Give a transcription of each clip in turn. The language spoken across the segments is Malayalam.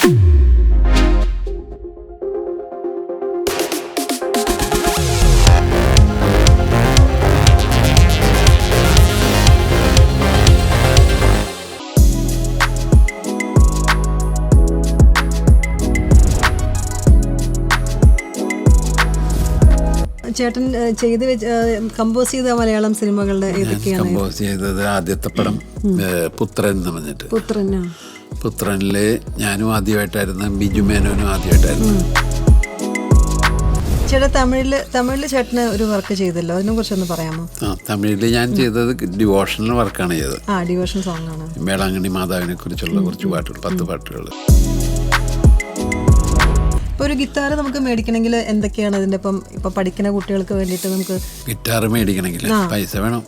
ചേട്ടൻ കമ്പോസ് ചെയ്ത മലയാളം സിനിമകളുടെ ഏതൊക്കെയാണ്? കമ്പോസ് ചെയ്തത് ആദ്യത്തെ പടം പുത്രൻ എന്ന് പറഞ്ഞിട്ട്. പുത്രനില് ഞാനും ആദ്യമായിട്ടായിരുന്നു, ബിജു മേനോനും ആദ്യമായിട്ടായിരുന്നു. ചേട്ടാ തമിഴില് ചേട്ടന് ഒരു വർക്ക് ചെയ്തല്ലോ, അതിനെ കുറിച്ചൊന്ന് പറയാമോ? തമിഴില് ഞാൻ ചെയ്തത് ഡിവോഷണൽ വർക്കാണ് ചെയ്തത്. ഡിവോഷൻ സോങ് ആണ്. വേളാങ്കണ്ണി മാതാവിനെ കുറിച്ചുള്ള കുറച്ച് പാട്ടുകൾ, 10 പാട്ടുകൾ. ഇപ്പോൾ ഒരു ഗിത്താർ നമുക്ക് മേടിക്കണമെങ്കിൽ എന്തൊക്കെയാണ് അതിൻ്റെ ഇപ്പം പഠിക്കുന്ന കുട്ടികൾക്ക് വേണ്ടിയിട്ട് നമുക്ക് ഗിറ്റാർ മേടിക്കണമെങ്കിൽ പൈസ വേണം.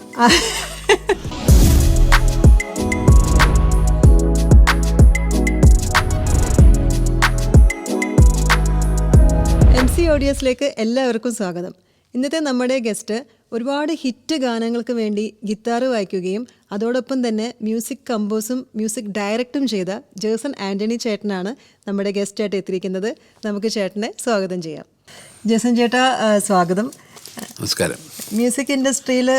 MC ഓഡിയോസിലേക്ക് എല്ലാവർക്കും സ്വാഗതം. ഇന്നത്തെ നമ്മുടെ ഗസ്റ്റ് ഒരുപാട് ഹിറ്റ് ഗാനങ്ങൾക്ക് വേണ്ടി ഗിത്താർ വായിക്കുകയും അതോടൊപ്പം തന്നെ മ്യൂസിക് കമ്പോസും മ്യൂസിക് ഡയറക്റ്റും ചെയ്ത ജേസൺ ആൻ്റണി ചേട്ടനാണ് നമ്മുടെ ഗസ്റ്റായിട്ട് എത്തിയിരിക്കുന്നത്. നമുക്ക് ചേട്ടനെ സ്വാഗതം ചെയ്യാം. ജേസൺ ചേട്ടാ, സ്വാഗതം. നമസ്കാരം. മ്യൂസിക് ഇൻഡസ്ട്രിയിൽ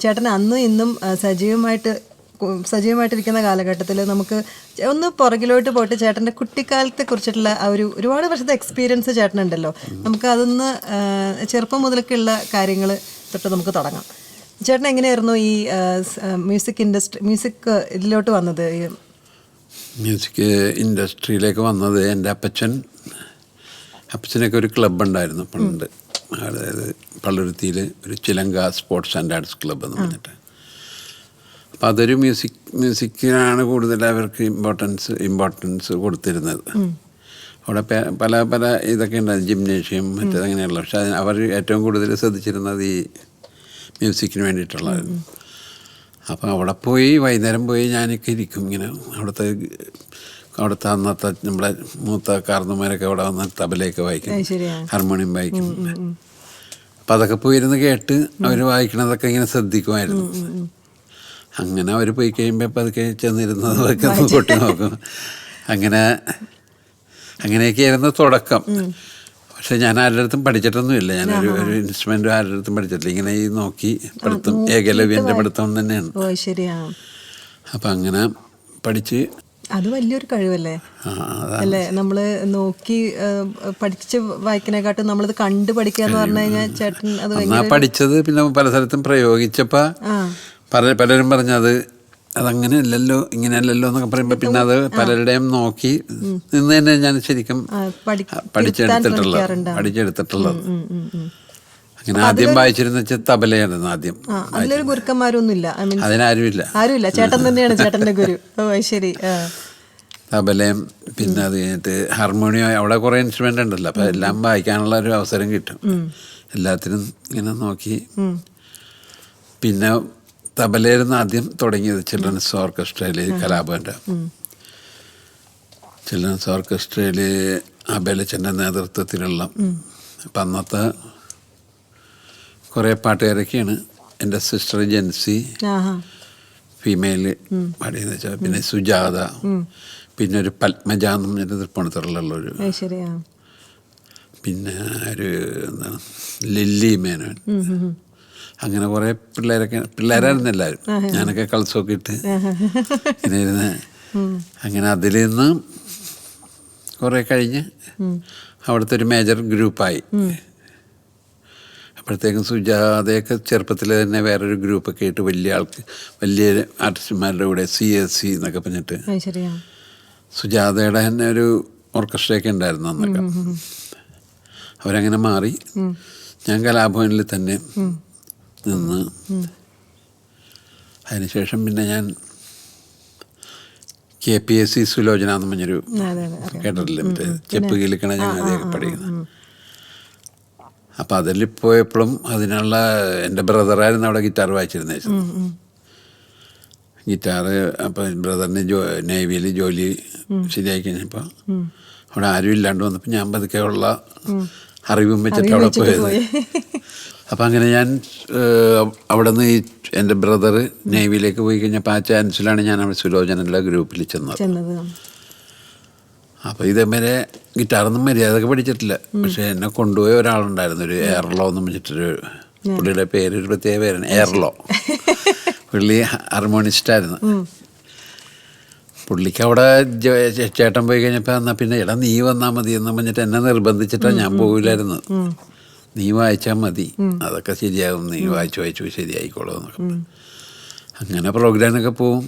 ചേട്ടൻ അന്നും ഇന്നും സജീവമായിട്ടിരിക്കുന്ന കാലഘട്ടത്തിൽ നമുക്ക് ഒന്ന് പുറകിലോട്ട് പോയിട്ട് ചേട്ടൻ്റെ കുട്ടിക്കാലത്തെ കുറിച്ചിട്ടുള്ള ഒരുപാട് വർഷത്തെ എക്സ്പീരിയൻസ് ചേട്ടനുണ്ടല്ലോ. നമുക്ക് അതൊന്ന് ചെറുപ്പം മുതലൊക്കെ ഉള്ള കാര്യങ്ങൾ തൊട്ട് നമുക്ക് തുടങ്ങാം. ചേട്ടൻ എങ്ങനെയായിരുന്നു ഈ മ്യൂസിക് ഇതിലോട്ട് വന്നത്? മ്യൂസിക് ഇൻഡസ്ട്രിയിലേക്ക് വന്നത് എൻ്റെ അപ്പച്ചനൊക്കെ ഒരു ക്ലബ്ബ് ഉണ്ടായിരുന്നു പണ്ട്. അതായത് പള്ളുരുത്തിയിൽ ഒരു ചിലങ്ക സ്പോർട്സ് ആൻഡ് ആർട്സ് ക്ലബ്ബ് എന്ന് പറഞ്ഞിട്ട്. അപ്പോൾ അതൊരു മ്യൂസിക്കിനാണ് കൂടുതൽ അവർക്ക് ഇമ്പോർട്ടൻസ് കൊടുത്തിരുന്നത്. അവിടെ പല ഇതൊക്കെ ഉണ്ടായിരുന്നു, ജിംനേഷ്യം മറ്റേതങ്ങനെയുള്ള. പക്ഷെ അവർ ഏറ്റവും കൂടുതൽ ശ്രദ്ധിച്ചിരുന്നത് ഈ മ്യൂസിക്കിന് വേണ്ടിയിട്ടുള്ളതായിരുന്നു. അപ്പോൾ അവിടെ പോയി വൈകുന്നേരം പോയി ഞാനൊക്കെ ഇരിക്കും ഇങ്ങനെ. അവിടുത്തെ അന്നത്തെ നമ്മളെ മൂത്ത കാർന്നമാരൊക്കെ അവിടെ വന്ന് തബലയൊക്കെ വായിക്കും, ഹാർമോണിയം വായിക്കും. അപ്പം അതൊക്കെ പോയിരുന്ന് കേട്ട് അവർ വായിക്കണതൊക്കെ ഇങ്ങനെ ശ്രദ്ധിക്കുമായിരുന്നു. അങ്ങനെ അവർ പോയി കഴിയുമ്പോൾ അപ്പം അതൊക്കെ ചെന്നിരുന്നതൊക്കെ കൊട്ടി നോക്കും. അങ്ങനെയൊക്കെയായിരുന്നു തുടക്കം. പക്ഷെ ഞാൻ ആരുടെ അടുത്തും പഠിച്ചിട്ടൊന്നുമില്ല. ഞാനൊരു ഇൻസ്ട്രുമെൻറ്റും ആരുടെ അടുത്തും പഠിച്ചിട്ടില്ല. ഇങ്ങനെ ഈ നോക്കി പഠിത്തം, ഏകലവ്യൻ്റെ പഠിത്തം തന്നെയാണ്. അപ്പം അങ്ങനെ പഠിച്ച്. അത് വലിയൊരു കഴിവല്ലേ അല്ലേ? നമ്മള് നോക്കി പഠിച്ച് വായിക്കണേക്കാട്ടും നമ്മളത് കണ്ടു പഠിക്കുക എന്ന് പറഞ്ഞു കഴിഞ്ഞാൽ ചേട്ടൻ അത് പഠിച്ചത്. പിന്നെ പല സ്ഥലത്തും പ്രയോഗിച്ചപ്പോൾ പലരും പറഞ്ഞത് അതങ്ങനെയല്ലല്ലോ ഇങ്ങനെയല്ലല്ലോ എന്നൊക്കെ പറയുമ്പോൾ പിന്നെ അത് പലരുടെയും നോക്കി നിന്ന് തന്നെ ഞാൻ ശരിക്കും പഠിച്ചെടുത്തിട്ടുള്ളത്. അങ്ങനെ ആദ്യം വായിച്ചിരുന്ന വെച്ചാൽ തബലയായിരുന്നു ആദ്യം. അതിലൊരു ഗുരുക്കന്മാരൊന്നുമില്ല, ആരുമില്ല, ചേട്ടൻ തന്നെയാണ് ചേട്ടന്റെ ഗുരു. ശരി. തബലയും പിന്നെ അത് കഴിഞ്ഞിട്ട് ഹാർമോണിയം, അവിടെ കുറേ ഇൻസ്ട്രുമെന്റ് ഉണ്ടല്ലോ. അപ്പം എല്ലാം വായിക്കാനുള്ള ഒരു അവസരം കിട്ടും. എല്ലാത്തിനും ഇങ്ങനെ നോക്കി. പിന്നെ തബലയായിരുന്നു ആദ്യം തുടങ്ങിയത്. ചിൽഡ്രൻസ് ഓർക്കസ്ട്രയിൽ, കലാഭവൻ്റെ ചിൽഡ്രൻസ് ഓർക്കസ്ട്രയിൽ അബേലച്ചൻ്റെ നേതൃത്വത്തിലുള്ള. അപ്പം അന്നത്തെ കുറേ പാട്ടുകാരൊക്കെയാണ്. എൻ്റെ സിസ്റ്റർ ജെൻസി ഫീമെയിൽ പാടിയെന്ന് വെച്ചാൽ, പിന്നെ സുജാത, പിന്നെ ഒരു പത്മജ എന്ന് പറഞ്ഞിട്ട് തൃപ്പൂണിത്തുറയിലുള്ളൊരു, പിന്നെ ഒരു എന്താണ് ലില്ലി മേനോൻ. അങ്ങനെ കുറേ പിള്ളേരായിരുന്നു എല്ലാവരും. ഞാനൊക്കെ കളസൊക്കെ ഇട്ട് ഇങ്ങനെ ഇരുന്ന് അങ്ങനെ അതിൽ നിന്ന് കുറേ കഴിഞ്ഞ് അവിടുത്തെ ഒരു മേജർ ഗ്രൂപ്പായി. അപ്പോഴത്തേക്കും സുജാതയൊക്കെ ചെറുപ്പത്തിൽ തന്നെ വേറൊരു ഗ്രൂപ്പൊക്കെ ആയിട്ട് വലിയ ആർട്ടിസ്റ്റുമാരുടെ കൂടെ CSC എന്നൊക്കെ പറഞ്ഞിട്ട് സുജാതയുടെ തന്നെ ഒരു ഓർക്കസ്ട്രയൊക്കെ ഉണ്ടായിരുന്നു അന്നൊക്കെ. അവരങ്ങനെ മാറി. ഞാൻ കലാഭവനിൽ തന്നെ നിന്ന്. അതിനുശേഷം പിന്നെ ഞാൻ KPSC സുലോചന എന്ന് പറഞ്ഞൊരു കേട്ടിട്ടില്ല, മറ്റേ ചെപ്പ് കിളിക്കണ ചങ്ങാതിയൊക്കെ പഠിക്കുന്നത്. അപ്പം അതിൽ പോയപ്പോഴും അതിനുള്ള എൻ്റെ ബ്രദറായിരുന്നു അവിടെ ഗിറ്റാർ വായിച്ചിരുന്നത്. ഗിറ്റാറ് അപ്പം ബ്രദറിന് നേവിയിൽ ജോലി ശരിയായി കഴിഞ്ഞപ്പോൾ അവിടെ ആരും ഇല്ലാണ്ട് വന്നപ്പോൾ ഞാൻ പതുക്കെ ഉള്ള അറിവും വെച്ചിട്ട് അവിടെ പോയത്. അപ്പം അങ്ങനെ ഞാൻ അവിടെ നിന്ന് എൻ്റെ ബ്രദർ നേവിയിലേക്ക് പോയി കഴിഞ്ഞപ്പോൾ ആ ചാൻസിലാണ് ഞാൻ അവിടെ സുലോചനയുടെ ഗ്രൂപ്പിൽ ചെന്നത്. അപ്പോൾ ഇതേമാരെ ഗിറ്റാറൊന്നും മര്യാദക്ക് പഠിച്ചിട്ടില്ല. പക്ഷേ എന്നെ കൊണ്ടുപോയ ഒരാളുണ്ടായിരുന്നു, ഒരു എയർലോ എന്ന് വെച്ചിട്ടൊരു, പുള്ളിയുടെ പേര് ഒരു പ്രത്യേക പേരാണ്, എയർലോ. പുള്ളി ഹാർമോണിസ്റ്റായിരുന്നു. പുള്ളിക്ക് അവിടെ ചേട്ടൻ പോയി കഴിഞ്ഞപ്പോൾ എന്നാൽ പിന്നെ എടാ നീ വന്നാൽ മതി എന്ന് പറഞ്ഞിട്ട് എന്നെ നിർബന്ധിച്ചിട്ടാണ് ഞാൻ പോകില്ലായിരുന്നു. നീ വായിച്ചാൽ മതി, അതൊക്കെ ശരിയാകും, നീ വായിച്ചു ശരിയായിക്കോളൂ എന്നൊക്കെ. അങ്ങനെ പ്രോഗ്രാമിനൊക്കെ പോവും.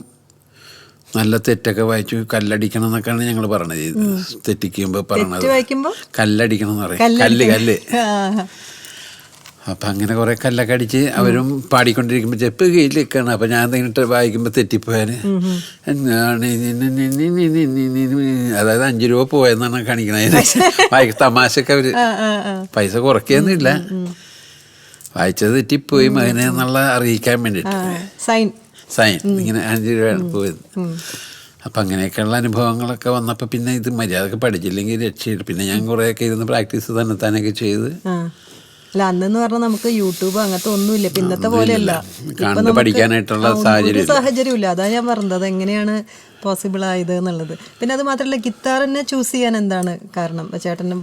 നല്ല തെറ്റൊക്കെ വായിച്ചു കല്ലടിക്കണം എന്നൊക്കെയാണ് ഞങ്ങൾ പറഞ്ഞത്. തെറ്റിക്കുമ്പോൾ പറഞ്ഞത് കല്ലടിക്കണം എന്ന് പറയും, കല്ല്. അപ്പം അങ്ങനെ കുറേ കല്ലൊക്കെ അടിച്ച് അവരും പാടിക്കൊണ്ടിരിക്കുമ്പോൾ ചെപ്പ് കയ്യിലേക്കാണ്. അപ്പം ഞാൻ എന്തെങ്കിലും വായിക്കുമ്പോൾ തെറ്റിപ്പോയാൽ അതായത് 5 രൂപ പോയെന്നാണ് കാണിക്കണത്. തമാശക്ക് അവർ പൈസ കുറയ്ക്കൊന്നുമില്ല, വായിച്ചത് തെറ്റിപ്പോയി മകനെ എന്നുള്ള അറിയിക്കാൻ വേണ്ടിയിട്ട് സൈൻ ഇങ്ങനെ 5 രൂപയാണ് പോയത്. അപ്പം അങ്ങനെയൊക്കെയുള്ള അനുഭവങ്ങളൊക്കെ വന്നപ്പോൾ പിന്നെ ഇത് മര്യാദക്ക് പഠിച്ചില്ലെങ്കിൽ രക്ഷയില്ല. പിന്നെ ഞാൻ കുറേയൊക്കെ ഇരുന്ന് പ്രാക്ടീസ് തന്നെത്താനൊക്കെ ചെയ്ത്. അല്ല, അന്നെന്ന് പറഞ്ഞാൽ നമുക്ക് യൂട്യൂബ് അങ്ങനത്തെ ഒന്നുമില്ല, പിന്നത്തെ പോലെയല്ല, പഠിക്കാനായിട്ടുള്ള സാഹചര്യമില്ല. അതാ ഞാൻ പറഞ്ഞത് അതെങ്ങനെയാണ് പോസിബിൾ ആയത് എന്നുള്ളത്. പിന്നെ അത് മാത്രമല്ല, ഗിത്താറിനെ ചൂസ് ചെയ്യാൻ എന്താണ് കാരണം? ചേട്ടന്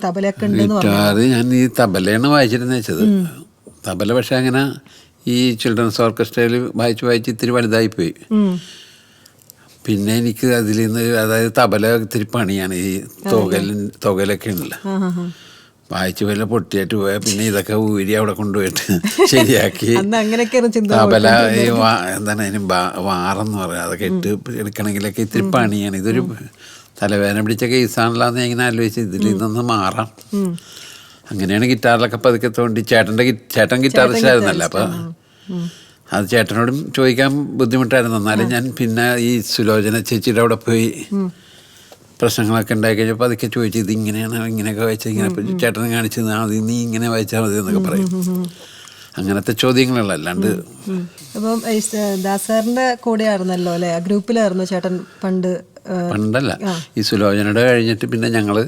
തബലയൊക്കെ ഉണ്ടെന്ന് പറഞ്ഞു. ഞാൻ ഈ തബലയാണ് വായിച്ചിരുന്ന വെച്ചത്. തബല പക്ഷെ അങ്ങനെ ഈ ചിൽഡ്രൻസ് ഓർക്കസ്ട്രയിൽ വായിച്ച് ഇത്തിരി വലുതായിപ്പോയി. പിന്നെ എനിക്ക് അതിൽ നിന്ന്, അതായത് തബല ഇത്തിരി പണിയാണ്, ഈ തുകലൊക്കെ ഉണ്ടല്ലോ, വായിച്ച് വല്ല പൊട്ടിയായിട്ട് പോയാൽ പിന്നെ ഇതൊക്കെ ഊരി അവിടെ കൊണ്ടുപോയിട്ട് ശരിയാക്കി തബല ഈ എന്താണ് അതിന് വാറെന്ന് പറയാം, അതൊക്കെ എടുക്കണമെങ്കിലൊക്കെ ഇത്തിരി പണിയാണ്. ഇതൊരു തലവേദന പിടിച്ച കേസാണല്ലോ എന്ന് ഇങ്ങനെ ആലോചിച്ച് ഇതിൽ നിന്നൊന്ന് മാറാം. അങ്ങനെയാണ് ഗിറ്റാറിലൊക്കെ പതുക്കെ തോണ്ടി. ചേട്ടൻ ഗിറ്റാറിസ്റ്റായിരുന്നല്ലോ, അപ്പം അത് ചേട്ടനോടും ചോദിക്കാൻ ബുദ്ധിമുട്ടായിരുന്നു. എന്നാലും ഞാൻ പിന്നെ ഈ സുലോചന ചേച്ചിയുടെ അവിടെ പോയി പ്രശ്നങ്ങളൊക്കെ ഉണ്ടായി കഴിഞ്ഞപ്പോൾ അതൊക്കെ ചോദിച്ചു, ഇതിങ്ങനെയാണ് ഇങ്ങനെയൊക്കെ വായിച്ചത്, ഇങ്ങനെ ചേട്ടനെ കാണിച്ചത്, അത് നീ ഇങ്ങനെ വായിച്ചാൽ മതി എന്നൊക്കെ പറയും. അങ്ങനത്തെ ചോദ്യങ്ങളുള്ള. അല്ലാണ്ട് അപ്പം ദാസാറിന്റെ കൂടെ ആയിരുന്നല്ലോ അല്ലേ, ഗ്രൂപ്പിലായിരുന്നു ചേട്ടൻ പണ്ടല്ല. ഈ സുലോചനയുടെ കഴിഞ്ഞിട്ട് പിന്നെ ഞങ്ങള്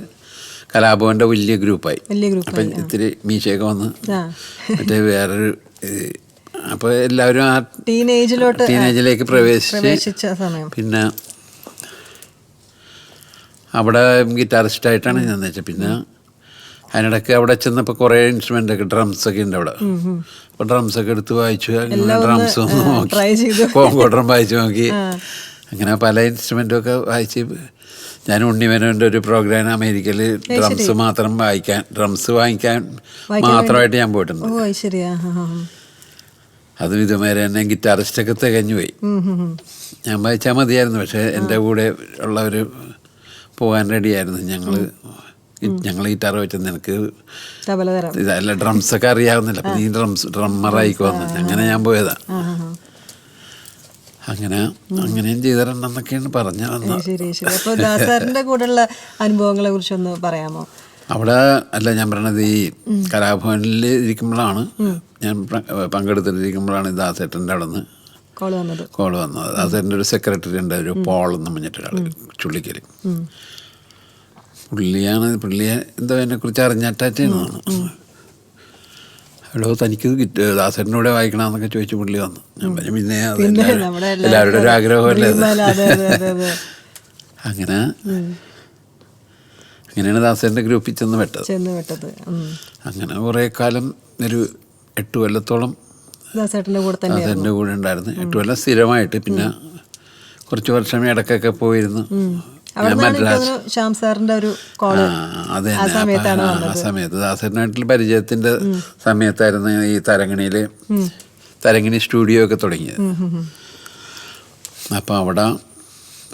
കലാഭവന്റെ വലിയ ഗ്രൂപ്പായി. അപ്പം ഇത്തിരി മീശയൊക്കെ വന്ന് മറ്റേ വേറൊരു, അപ്പോൾ എല്ലാവരും ആ ടീനേജിലേക്ക് പ്രവേശിച്ച സമയം. പിന്നെ അവിടെ ഗിറ്റാറിസ്റ്റായിട്ടാണ് ഞാൻ വെച്ചത്. പിന്നെ അതിനിടയ്ക്ക് അവിടെ ചെന്നപ്പോൾ കുറേ ഇൻസ്ട്രുമെൻ്റൊക്കെ, ഡ്രംസൊക്കെ ഉണ്ട് അവിടെ. അപ്പോൾ ഡ്രംസൊക്കെ എടുത്ത് വായിച്ചു, ഡ്രംസ് ഒന്ന് നോക്കി, കോങ്കോ ഡ്രം വായിച്ചു നോക്കി, അങ്ങനെ പല ഇൻസ്ട്രുമെൻറ്റും ഒക്കെ വായിച്ച്. ഞാൻ ഉണ്ണിമേനോൻ്റെ ഒരു പ്രോഗ്രാം അമേരിക്കയിൽ ഡ്രംസ് മാത്രം ഡ്രംസ് വാങ്ങിക്കാൻ മാത്രമായിട്ട് ഞാൻ പോയിട്ടുണ്ട്. അതും ഇതുവരെ തന്നെ ഗിറ്റാറിസ്റ്റൊക്കെ തികഞ്ഞു പോയി. ഞാൻ വായിച്ചാൽ മതിയായിരുന്നു, പക്ഷേ എൻ്റെ കൂടെ ഉള്ളവർ പോകാൻ റെഡിയായിരുന്നു. ഞങ്ങൾ ഗിറ്റാർ വെച്ചത് നിനക്ക് ഇതല്ല ഡ്രംസൊക്കെ അറിയാവുന്നില്ല, അപ്പം നീ ഡ്രമ്മറായിക്കോന്ന്. അങ്ങനെ ഞാൻ പോയതാ. അങ്ങനെയും ചെയ്തിട്ടുണ്ടെന്നൊക്കെയാണ് പറഞ്ഞു വന്നത്. ദാസാറിന്റെ കൂടെയുള്ള അനുഭവങ്ങളെ കുറിച്ചൊന്ന് പറയാമോ? അവിടെ അല്ല ഞാൻ പറയണത്, ഈ കലാഭവനിൽ ഇരിക്കുമ്പോഴാണ്, ഞാൻ പങ്കെടുത്തിരിക്കുമ്പോഴാണ് ദാസേട്ടൻ്റെ അവിടെ നിന്ന് കോള് വന്നത്. ദാസേട്ടൻ്റെ ഒരു സെക്രട്ടറി ഉണ്ട്, ഒരു പോൾ എന്ന് പറഞ്ഞിട്ടൊരാൾ, ചുള്ളിക്കൽ. പുള്ളിയെ എന്തോ എന്നെക്കുറിച്ച് അറിഞ്ഞിട്ടാണ്. എടോ തനിക്ക് ദാസേട്ടനൂടെ വായിക്കണമെന്നൊക്കെ ചോദിച്ചു പുള്ളി വന്നു. ഞാൻ പറഞ്ഞു പിന്നെ എല്ലാവരുടെ ഒരു ആഗ്രഹമല്ലേ. അങ്ങനെയാണ് ദാസേട്ടൻ്റെ ഗ്രൂപ്പിൽ ചെന്ന് പെട്ടത്. അങ്ങനെ കുറേ കാലം, ഒരു 8 കൊല്ലത്തോളം ദാസേട്ടൻ്റെ കൂടെ ഉണ്ടായിരുന്നു. 8 കൊല്ലം സ്ഥിരമായിട്ട്. പിന്നെ കുറച്ച് വർഷം ഇടയ്ക്കൊക്കെ പോയിരുന്നു. മദ്രാസ് ആ സമയത്ത് ദാസേട്ടനായിട്ടുള്ള പരിചയത്തിൻ്റെ സമയത്തായിരുന്നു ഈ തരങ്ങിണി സ്റ്റുഡിയോ ഒക്കെ തുടങ്ങിയത്. അപ്പോൾ അവിടെ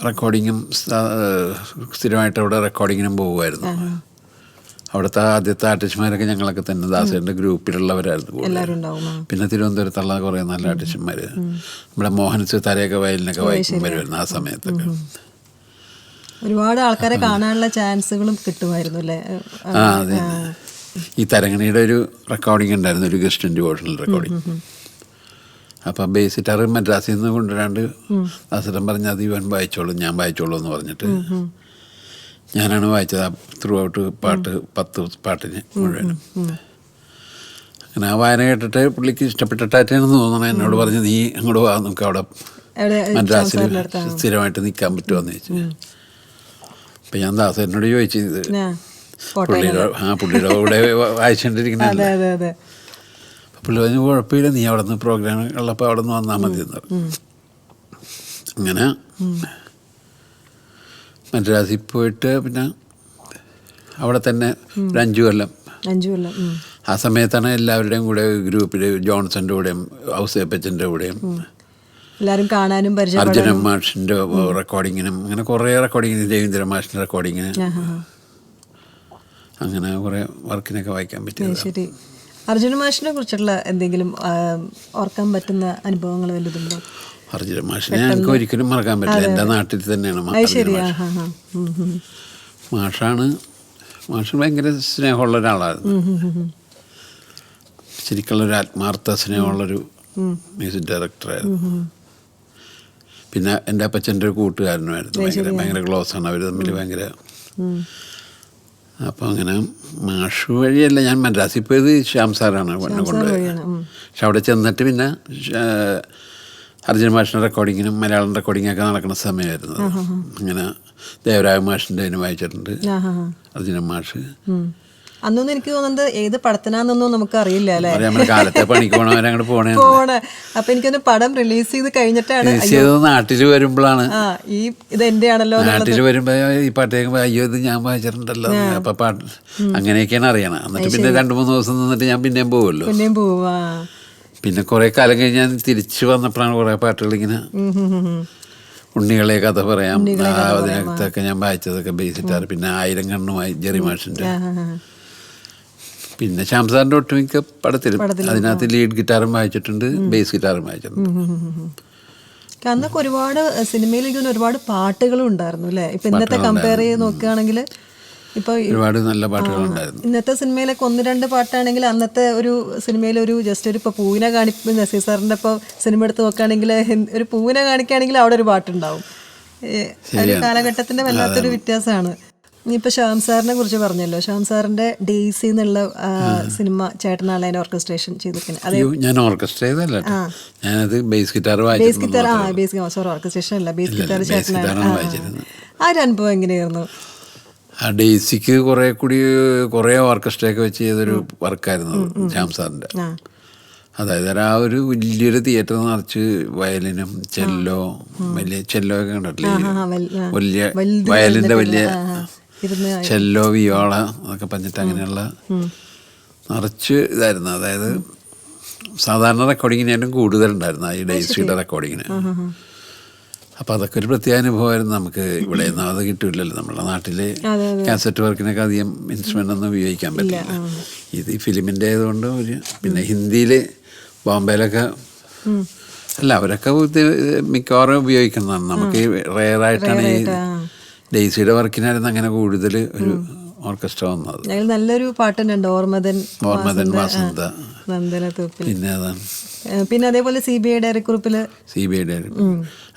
റെക്കോർഡിങ്ങും സ്ഥിരമായിട്ട് അവിടെ റെക്കോർഡിങ്ങിനും പോകുമായിരുന്നു. അവിടുത്തെ ആദ്യത്തെ ആർട്ടിസ്റ്റുമാരൊക്കെ ഞങ്ങളൊക്കെ തന്നെ ദാസേട്ടൻ്റെ ഗ്രൂപ്പിലുള്ളവരായിരുന്നു. പിന്നെ തിരുവനന്തപുരത്തുള്ള കുറേ നല്ല ആർട്ടിസ്റ്റുമാർ, നമ്മുടെ മോഹൻ സിതാരയൊക്കെ വയലിനൊക്കെ വായിക്കും വരുമായിരുന്നു ആ സമയത്തൊക്കെ. ഒരുപാട് ആൾക്കാരെ കാണാനുള്ള ചാൻസുകളും കിട്ടുമായിരുന്നു അല്ലേ? അതെ. ഈ തരങ്ങണിയുടെ ഒരു റെക്കോർഡിംഗ് ഉണ്ടായിരുന്നു, ഒരു ഗസ്റ്റ് ഡിവോഷണൽ റെക്കോർഡിംഗ്. അപ്പം ബേസ് ഗിറ്റാർ മദ്രാസിൽ നിന്ന് കൊണ്ടുവരാണ്ട് ദാസേട്ടൻ പറഞ്ഞ് അത് ഇവൻ വായിച്ചോളൂ, ഞാൻ വായിച്ചോളൂ എന്ന് പറഞ്ഞിട്ട് ഞാനാണ് വായിച്ചത് ത്രൂ ഔട്ട് 10 പാട്ടിന് മുഴുവനും. അങ്ങനെ ആ വായന കേട്ടിട്ട് പുള്ളിക്ക് ഇഷ്ടപ്പെട്ടിട്ടായിട്ടാണെന്ന് തോന്നണം. എന്നോട് പറഞ്ഞ് നീ അങ്ങോട്ട് വാ, നമുക്ക് അവിടെ മദ്രാസിൽ സ്ഥിരമായിട്ട് നിൽക്കാൻ പറ്റുമെന്ന് ചോദിച്ചു. അപ്പം ഞാൻ ദാസേട്ടനോട് ചോദിച്ചത് ആ, കോട്ടയം. പുള്ളിയുടെ കൂടെ വായിച്ചുകൊണ്ടിരിക്കണല്ലേ. അതെ അതെ. പുള്ളി പറഞ്ഞു കുഴപ്പമില്ല, നീ അവിടെ നിന്ന് പ്രോഗ്രാം ഉള്ളപ്പോൾ അവിടെ നിന്ന് വന്നാൽ മതി എന്ന് പറഞ്ഞു. അങ്ങനെ മദ്രാസിൽ പോയിട്ട് പിന്നെ അവിടെ തന്നെ ഒരു 5 കൊല്ലം. ആ സമയത്താണ് എല്ലാവരുടെയും കൂടെ ഗ്രൂപ്പിൽ ജോൺസന്റെ കൂടെയും ഔസേപ്പച്ചൻ്റെ കൂടെയും എല്ലാവരും കാണാനും അർജുനൻ മാഷിൻ്റെ റെക്കോർഡിങ്ങിനും അങ്ങനെ കുറേ റെക്കോർഡിങ്ങിന്, രവീന്ദ്ര മാഷിൻ്റെ റെക്കോർഡിങ്ങിന്, അങ്ങനെ കുറേ വർക്കിനൊക്കെ വായിക്കാൻ പറ്റിയത്. ശരി. അർജുന മാഷിനെ കുറിച്ചുള്ള എന്തെങ്കിലും ഓർക്കാൻ പറ്റുന്ന അനുഭവങ്ങൾ വലുതുണ്ടോ? അർജുന മാഷിനെ ഞങ്ങൾക്ക് ഒരിക്കലും മറക്കാൻ പറ്റില്ല. എൻ്റെ നാട്ടിൽ തന്നെയാണ് മാഷാണ്. മാഷ് ഭയങ്കര സ്നേഹമുള്ള ഒരാളായിരുന്നു. ശരിക്കുള്ളൊരു ആത്മാർത്ഥ സ്നേഹമുള്ളൊരു മ്യൂസിക് ഡയറക്ടറായിരുന്നു. പിന്നെ എൻ്റെ അപ്പച്ചൻ്റെ ഒരു കൂട്ടുകാരനുമായിരുന്നു. ഭയങ്കര ക്ലോസ് ആണ് അവർ തമ്മിൽ, ഭയങ്കര. അപ്പം അങ്ങനെ മാഷ് വഴിയല്ല ഞാൻ മദ്രാസിൽ പോയത് ശ്യാം സാറാണ് കൊണ്ടുപോയത്. പക്ഷെ അവിടെ ചെന്നിട്ട് പിന്നെ അർജുന മാഷിൻ്റെ റെക്കോർഡിങ്ങിനും മലയാളം റെക്കോർഡിങ്ങൊക്കെ നടക്കുന്ന സമയമായിരുന്നു. അങ്ങനെ ദേവരായ മാഷിൻ്റെ അതിന് വായിച്ചിട്ടുണ്ട് അർജുന മാഷ്. അന്നൊന്നും എനിക്ക് തോന്നുന്നത് ഏത് പടത്തിനാന്നൊന്നും നമുക്ക് അറിയില്ല അല്ലേ. നമ്മുടെ കാലത്തെ പണിക്ക് പോണവരങ്ങോട്ട് പോണേ. അപ്പൊ എനിക്കൊന്ന് പടം റിലീസ് ചെയ്ത് കഴിഞ്ഞിട്ടാണ് നാട്ടിൽ വരുമ്പോഴാണ് ഇത് എന്റെ ആണല്ലോ. നാട്ടിൽ വരുമ്പോ ഈ പാട്ട് കേൾക്കുമ്പോ അയ്യോ ഇത് ഞാൻ വായിച്ചിട്ടുണ്ടല്ലോ, അപ്പൊ പാട്ട് അങ്ങനെയൊക്കെയാണ് അറിയണം. എന്നിട്ട് പിന്നെ 2-3 ദിവസം നിന്നിട്ട് ഞാൻ പിന്നെയും പോവുമല്ലോ. പിന്നെ കുറെ കാലം കഴിഞ്ഞ് ഞാൻ തിരിച്ചു വന്നപ്പോഴാണ് കുറെ പാട്ടുകൾ ഇങ്ങനെ ഉണ്ണികളെ കഥ പറയാം, അതിനകത്തൊക്കെ ഞാൻ വായിച്ചതൊക്കെ ബേസിട്ടാറ്. പിന്നെ 1000 കണ്ണുമായി ജെറി മാഷിന്റെ, പിന്നെ ശ്യാം സാറിന്റെ ഒട്ടുമിക്ക പടത്തിലും അതിനകത്ത് ലീഡ് ഗിറ്റാറും വായിച്ചിട്ടുണ്ട്, ബേസ് ഗിറ്റാറും വായിച്ചിട്ടുണ്ട്. അന്നൊക്കെ ഒരുപാട് സിനിമയിലേക്ക് ഒരുപാട് പാട്ടുകളും ഉണ്ടായിരുന്നു അല്ലേ. ഇപ്പൊ ഇന്നത്തെ കമ്പയർ ചെയ്ത് നോക്കുകയാണെങ്കിൽ ഇപ്പൊ ഒരുപാട് നല്ല പാട്ടുകളുണ്ടായിരുന്നു. ഇന്നത്തെ സിനിമയിലൊക്കെ 1-2 പാട്ടാണെങ്കിൽ അന്നത്തെ ഒരു സിനിമയിൽ ഒരു ജസ്റ്റ് ഒരു ഇപ്പൊ പൂവിനെ കാണിപ്പ് നസീർ സാറിന്റെ ഇപ്പൊ സിനിമ എടുത്ത് നോക്കുകയാണെങ്കിൽ ഒരു പൂവിനെ കാണിക്കുകയാണെങ്കിൽ അവിടെ ഒരു പാട്ടുണ്ടാവും. ഒരു കാലഘട്ടത്തിന്റെ വല്ലാത്തൊരു വ്യത്യാസമാണ്. ഇനിയിപ്പോൾ ശ്യാം സാറിനെ കുറിച്ച് പറഞ്ഞല്ലോ. ശ്യാം സാറിന്റെ ഡെയ്സി എന്നുള്ള സിനിമ ചേട്ടനാണ് അതിന്റെ ഓർക്കസ്ട്രേഷൻ ചെയ്തിരിക്കുന്നത്. ഞാൻ ഓർക്കസ്ട്ര ചെയ്തല്ല, ഞാനത് ബേസ് ഗിറ്റാർ ഓർക്കസ്ട്രേഷൻ അല്ല, ബേസ് ഗിറ്റാർ ചേട്ടനാണ്. ആ ഒരു അനുഭവം എങ്ങനെയായിരുന്നു? ആ ഡെയ്സിക്ക് കുറേ ഓർക്കസ്ട്രയൊക്കെ വെച്ച് ചെയ്തൊരു വർക്കായിരുന്നു ശ്യാം സാറിൻ്റെ. അതായത് ആ ഒരു വലിയൊരു തിയേറ്റർ നിറച്ച് വയലിനും ചെല്ലോ, വലിയ ചെല്ലോ ഒക്കെ കണ്ടിട്ടില്ലേ, വലിയ വയലിൻ്റെ വലിയ ചെല്ലോ വിയോള എന്നൊക്കെ പറഞ്ഞിട്ട് അങ്ങനെയുള്ള നിറച്ച് ഇതായിരുന്നു. അതായത് സാധാരണ റെക്കോർഡിങ്ങിനായിട്ടും കൂടുതലുണ്ടായിരുന്നു ഈ ഡെയ്സിയുടെ റെക്കോർഡിങ്ങിന്. അപ്പോൾ അതൊക്കെ ഒരു പ്രത്യേക അനുഭവമായിരുന്നു. നമുക്ക് ഇവിടെ ഒന്നും അത് കിട്ടില്ലല്ലോ. നമ്മുടെ നാട്ടിൽ കാസറ്റ് വർക്കിനൊക്കെ അധികം ഇൻസ്ട്രുമെൻ്റ് ഒന്നും ഉപയോഗിക്കാൻ പറ്റില്ല. ഇത് ഫിലിമിൻ്റെ ആയതുകൊണ്ട് പിന്നെ ഹിന്ദിയിൽ ബോംബെയിലൊക്കെ അല്ല, അവരൊക്കെ മിക്കവാറും ഉപയോഗിക്കുന്നതാണ്. നമുക്ക് റെയറായിട്ടാണ് ഈ ഡെയ്സിയുടെ വർക്കിനായിരുന്നു അങ്ങനെ കൂടുതൽ ഒരു ഓർക്കസ്ട്ര വന്നത്. നല്ലൊരു പാട്ടുണ്ട് ഓർമ്മദൻ വസന്ത, പിന്നെ അതാണ്. പിന്നെ അതേപോലെ CBI ഡയറിക്കുറിപ്പില്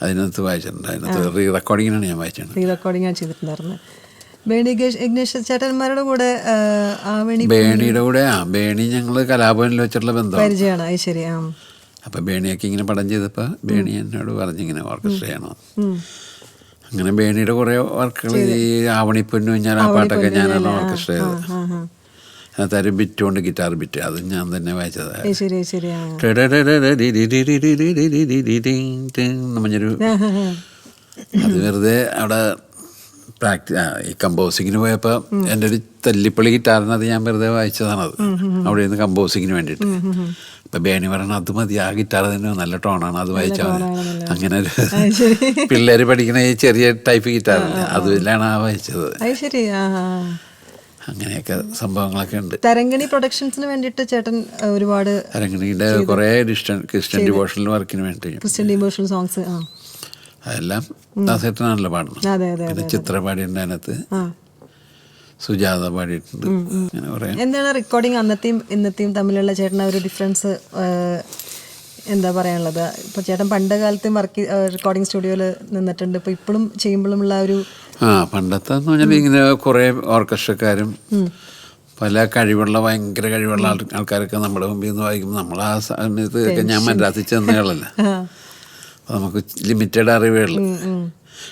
അതിനകത്ത് വായിച്ചിട്ടുണ്ട്. അതിനകത്ത് റീ റെക്കോർഡിങ്ങിനാണ് ഞാൻ വായിച്ചത്. റീ റെക്കോർഡിംഗ് ചെയ്തിട്ടുണ്ടായിരുന്നു. ബേണി ചേട്ടന്മാരുടെ കൂടെ ബേണിയുടെ കൂടെ ബേണി ഞങ്ങൾ കലാഭവനിൽ വെച്ചിട്ടുള്ള ബന്ധം പരിചയമാണ്. അത് ശരി. അപ്പം ബേണിയൊക്കെ ഇങ്ങനെ പടം ചെയ്തപ്പോൾ ബേണി എന്നോട് പറഞ്ഞിങ്ങനെ ഓർക്കസ്ട്ര ചെയ്യണോ. അങ്ങനെ ബേണിയുടെ കുറേ വർക്കുകൾ ഈ ആവണിപ്പൊന്നു ഞാൻ ആ പാട്ടൊക്കെ ഞാനാണ് ഓർക്കസ്ട്ര ചെയ്തത്. അതിനകത്ത് ഒരു ബിറ്റ് കൊണ്ട് ഗിറ്റാർ ബിറ്റ് അത് ഞാൻ തന്നെ വായിച്ചത്. പറഞ്ഞൊരു അത് വെറുതെ അവിടെ ഈ കമ്പോസിങ്ങിന് പോയപ്പോൾ എൻ്റെ ഒരു തല്ലിപ്പള്ളി ഗിറ്റാറിനത് ഞാൻ വെറുതെ വായിച്ചതാണത് അവിടെ നിന്ന് കമ്പോസിങ്ങിന് വേണ്ടിയിട്ട്. അപ്പം ബേണി പറയണ അത് മതി, ആ ഗിറ്റാർ തന്നെ നല്ല ടോണാണ്, അത് വായിച്ചാൽ മതി. അങ്ങനെ ഒരു പിള്ളേർ പഠിക്കുന്ന ഈ ചെറിയ ടൈപ്പ് ഗിറ്റാറില്ല, അതിലാണ് ആ വായിച്ചത്. അങ്ങനെയൊക്കെ സംഭവങ്ങളൊക്കെ ഉണ്ട്. തരംഗിണി പ്രൊഡക്ഷൻസിന് വേണ്ടിയിട്ട് ചേട്ടൻ ഒരുപാട് തരംഗിണിയുടെ കുറേ ക്രിസ്ത്യൻ ഡിവോഷണൽ വർക്കിന് വേണ്ടി ക്രിസ്ത്യൻ ഡിവോഷണൽ സോങ്സ് അതെല്ലാം ദാസേട്ടനാണല്ലോ പാടുന്നത്. പിന്നെ ചിത്ര പാടിയിട്ടുണ്ട്, അതിനകത്ത് സുജാത പാടിയിട്ടുണ്ട്. അങ്ങനെ കുറേ. എന്താണ് റെക്കോർഡിങ് അന്നത്തെയും ഇന്നത്തെയും തമ്മിലുള്ള ചേട്ടൻ ഒരു ഡിഫറൻസ് എന്താ പറയാനുള്ളത്? ഇപ്പോൾ ചേട്ടൻ പണ്ട് കാലത്തും റെക്കോർഡിംഗ് സ്റ്റുഡിയോയിൽ നിന്നിട്ടുണ്ട്, ഇപ്പോൾ ഇപ്പോഴും ചെയ്യുമ്പോഴുമുള്ള ഒരു പണ്ടത്തെ എന്ന് പറഞ്ഞാൽ ഇങ്ങനെ കുറേ ഓർക്കസ്ട്രക്കാരും പല ഭയങ്കര കഴിവുള്ള ആൾക്കാരൊക്കെ നമ്മുടെ മുമ്പിൽ നിന്ന് വായിക്കുമ്പോൾ നമ്മൾ ആ സമയത്ത് ഞാൻ മദ്രാസിൽ ചെന്നകളല്ല, അപ്പോൾ നമുക്ക് ലിമിറ്റഡ് അറിവേ ഉള്ളൂ.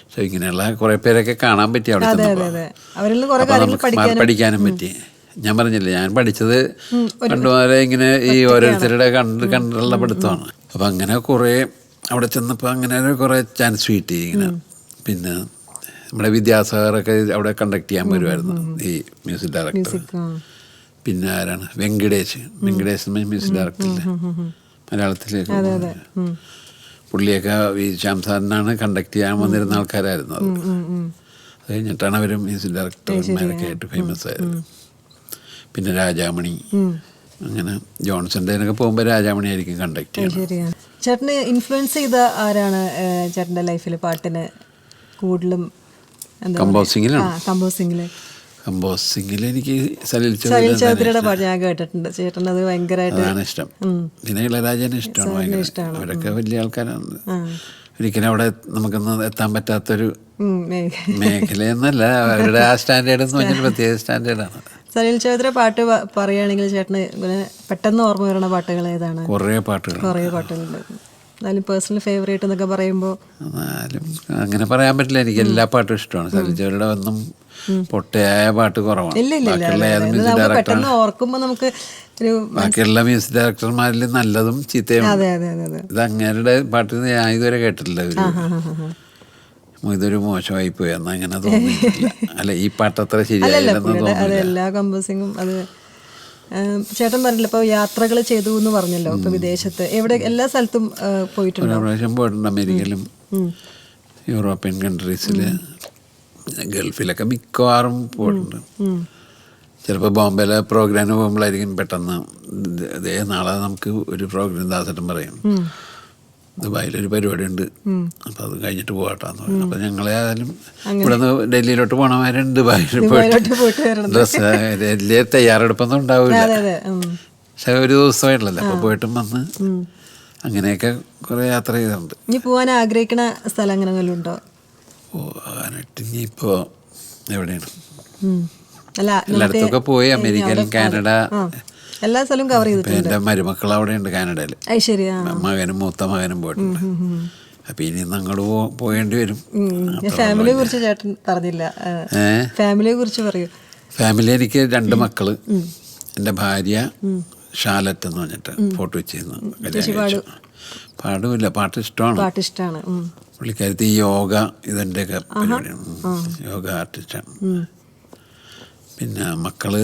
പക്ഷെ ഇങ്ങനെയുള്ള കുറേ പേരൊക്കെ കാണാൻ പറ്റി അവിടെ ചെന്നപ്പോൾ. അവരിൽ നിന്ന് കുറേ അപ്പോൾ കാര്യങ്ങൾ നമുക്ക് പഠിക്കാനും പറ്റി. ഞാൻ പറഞ്ഞില്ലേ, ഞാൻ പഠിച്ചത് പണ്ടുപോലെ ഇങ്ങനെ ഈ ഓരോരുത്തരുടെ കണ്ടുള്ള പഠിത്തമാണ്. അപ്പം അങ്ങനെ കുറേ അവിടെ ചെന്നപ്പോൾ അങ്ങനെ കുറേ ചാൻസ് കിട്ടി ഇങ്ങനെ. പിന്നെ നമ്മുടെ വിദ്യാസാഗറൊക്കെ അവിടെ കണ്ടക്ട് ചെയ്യാൻ വരുമായിരുന്നു, ഈ മ്യൂസിക് ഡയറക്ടർ. പിന്നെ ആരാണ് വെങ്കടേഷ് മ്യൂസിക് ഡയറക്ടറില്ലേ മലയാളത്തിലേക്ക്. പുള്ളിയൊക്കെ ഈ ശ്യാം സാറിനാണ് കണ്ടക്ട് ചെയ്യാൻ വന്നിരുന്ന ആൾക്കാരായിരുന്നു. അത് കഴിഞ്ഞിട്ടാണ് അവർ മ്യൂസിക് ഡയറക്ടർമാരൊക്കെ ആയിട്ട് ഫേമസ് ആയത്. പിന്നെ രാജാമണി, അങ്ങനെ ജോൺസന്റെ ഒക്കെ പോകുമ്പോൾ രാജാമണി ആയിരിക്കും കണ്ടക്ട് ചെയ്യുന്നത്. ചേട്ടന് ഇൻഫ്ലുവൻസ് ചെയ്ത ആരാണ് ചേട്ടൻ്റെ ലൈഫിൽ പാട്ടിന് കൂടുതലും? കമ്പോസിങ്ങിൽ എനിക്ക് സലിൽ ചൗധരിയുടെ പാട്ട് ഞാൻ കേട്ടിട്ടുണ്ട്. ചേട്ടൻ അത് ഭയങ്കരമായിട്ട് ഇഷ്ടം. പിന്നെ ഇളയരാജനെ ഇഷ്ടമാണ്. അവരൊക്കെ വലിയ ആൾക്കാരാണ്. ഒരിക്കലും അവിടെ നമുക്കൊന്നും എത്താൻ പറ്റാത്തൊരു മേഖലയെന്നല്ല, അവരുടെ ആ സ്റ്റാൻഡേർഡ് എന്ന് പറഞ്ഞാൽ പ്രത്യേക സ്റ്റാൻഡേർഡാണ്. സലിൽ ചൗധരി പാട്ട് പറയുകയാണെങ്കിൽ ചേട്ടന് പെട്ടെന്ന് ഓർമ്മ വരുന്ന പാട്ടുകൾ ഏതാണ്? കുറേ പാട്ടുകളുണ്ട്. എന്നാലും പേഴ്സണൽ ഫേവറേറ്റ് എന്നൊക്കെ പറയുമ്പോൾ എന്നാലും അങ്ങനെ പറയാൻ പറ്റില്ല. എനിക്ക് എല്ലാ പാട്ടും ഇഷ്ടമാണ്. സലിൽ ചൗധരിയുടെ ഒന്നും പൊട്ടയായ പാട്ട് കുറവാണ്. ബാക്കിയുള്ള മ്യൂസിക് ഡയറക്ടർമാരിൽ നല്ലതും ചീത്തയും. ഇത് അങ്ങേരുടെ പാട്ട് ഞാൻ ഇതുവരെ കേട്ടിട്ടില്ല. ഇതൊരു മോശമായി പോയി എന്നാ അങ്ങനെ തോന്നിയിട്ടില്ല. അല്ല, ഈ പാട്ട് അത്ര ശരിയായില്ലെന്ന് തോന്നുന്നു. എല്ലാ കമ്പോസിങ്ങും അത് ചേട്ടൻ പറഞ്ഞില്ല, ഇപ്പോൾ യാത്രകൾ ചെയ്തു എന്ന് പറഞ്ഞല്ലോ. ഇപ്പൊ വിദേശത്ത് എവിടെ എല്ലാ സ്ഥലത്തും പോയിട്ടുണ്ട്? പ്രാവശ്യം പോയിട്ടുണ്ട്. അമേരിക്കയിലും യൂറോപ്യൻ കൺട്രീസില്, ഗൾഫിലൊക്കെ മിക്കവാറും പോയിട്ടുണ്ട്. ചിലപ്പോൾ ബോംബെയിലെ പ്രോഗ്രാമിന് പോകുമ്പോഴായിരിക്കും പെട്ടെന്ന് ഇതേ നാളെ നമുക്ക് ഒരു പ്രോഗ്രാം ദാസേട്ടൻ പറയും, ദുബായിലൊരു പരിപാടി ഉണ്ട്, അപ്പോൾ അത് കഴിഞ്ഞിട്ട് പോകട്ടാന്ന് പറയും. അപ്പോൾ ഞങ്ങളെ ആയാലും ഇവിടെ നിന്ന് ഡൽഹിയിലോട്ട് പോകണമാരും ദുബായിൽ പോയിട്ട് ഡ്രസ്സ് വലിയ തയ്യാറെടുപ്പൊന്നും ഉണ്ടാവില്ല. പക്ഷെ ഒരു ദിവസമായിട്ടല്ലോ, അപ്പോൾ പോയിട്ടും വന്ന് അങ്ങനെയൊക്കെ കുറേ യാത്ര ചെയ്തിട്ടുണ്ട്. ഇനി പോകാൻ ആഗ്രഹിക്കുന്ന സ്ഥലം അങ്ങനെ ഉണ്ടോ? പോകാനായിട്ട് ഇനിയിപ്പോൾ എവിടെയാണ്? എല്ലായിടത്തൊക്കെ പോയി. അമേരിക്കയിലും കാനഡ എല്ലാ സ്ഥലവും കവർ ചെയ്തിട്ടുണ്ട്. എൻ്റെ മരുമക്കൾ അവിടെ ഉണ്ട് കാനഡയിൽ. മൂത്ത മകനും പോയിട്ടുണ്ട്. അപ്പൊ ഇനി അങ്ങോട്ട് പോകേണ്ടി വരും. ഫാമിലിയെ കുറിച്ച് ചേട്ടൻ പറഞ്ഞില്ല. ഫാമിലിയെ കുറിച്ച് പറയൂ. ഫാമിലി എനിക്ക് 2 മക്കള്. എൻ്റെ ഭാര്യ ഷാലറ്റ് എന്ന് പറഞ്ഞിട്ട് ഫോട്ടോ വെച്ചിരുന്നു. പാടുമില്ല, പാട്ട് ഇഷ്ടമാണ്. പുള്ളിക്കാരത്തി യോഗ ഇതിൻ്റെയൊക്കെ പരിപാടിയാണ്, യോഗ ആർട്ടിസ്റ്റാണ്. പിന്നെ മക്കള്,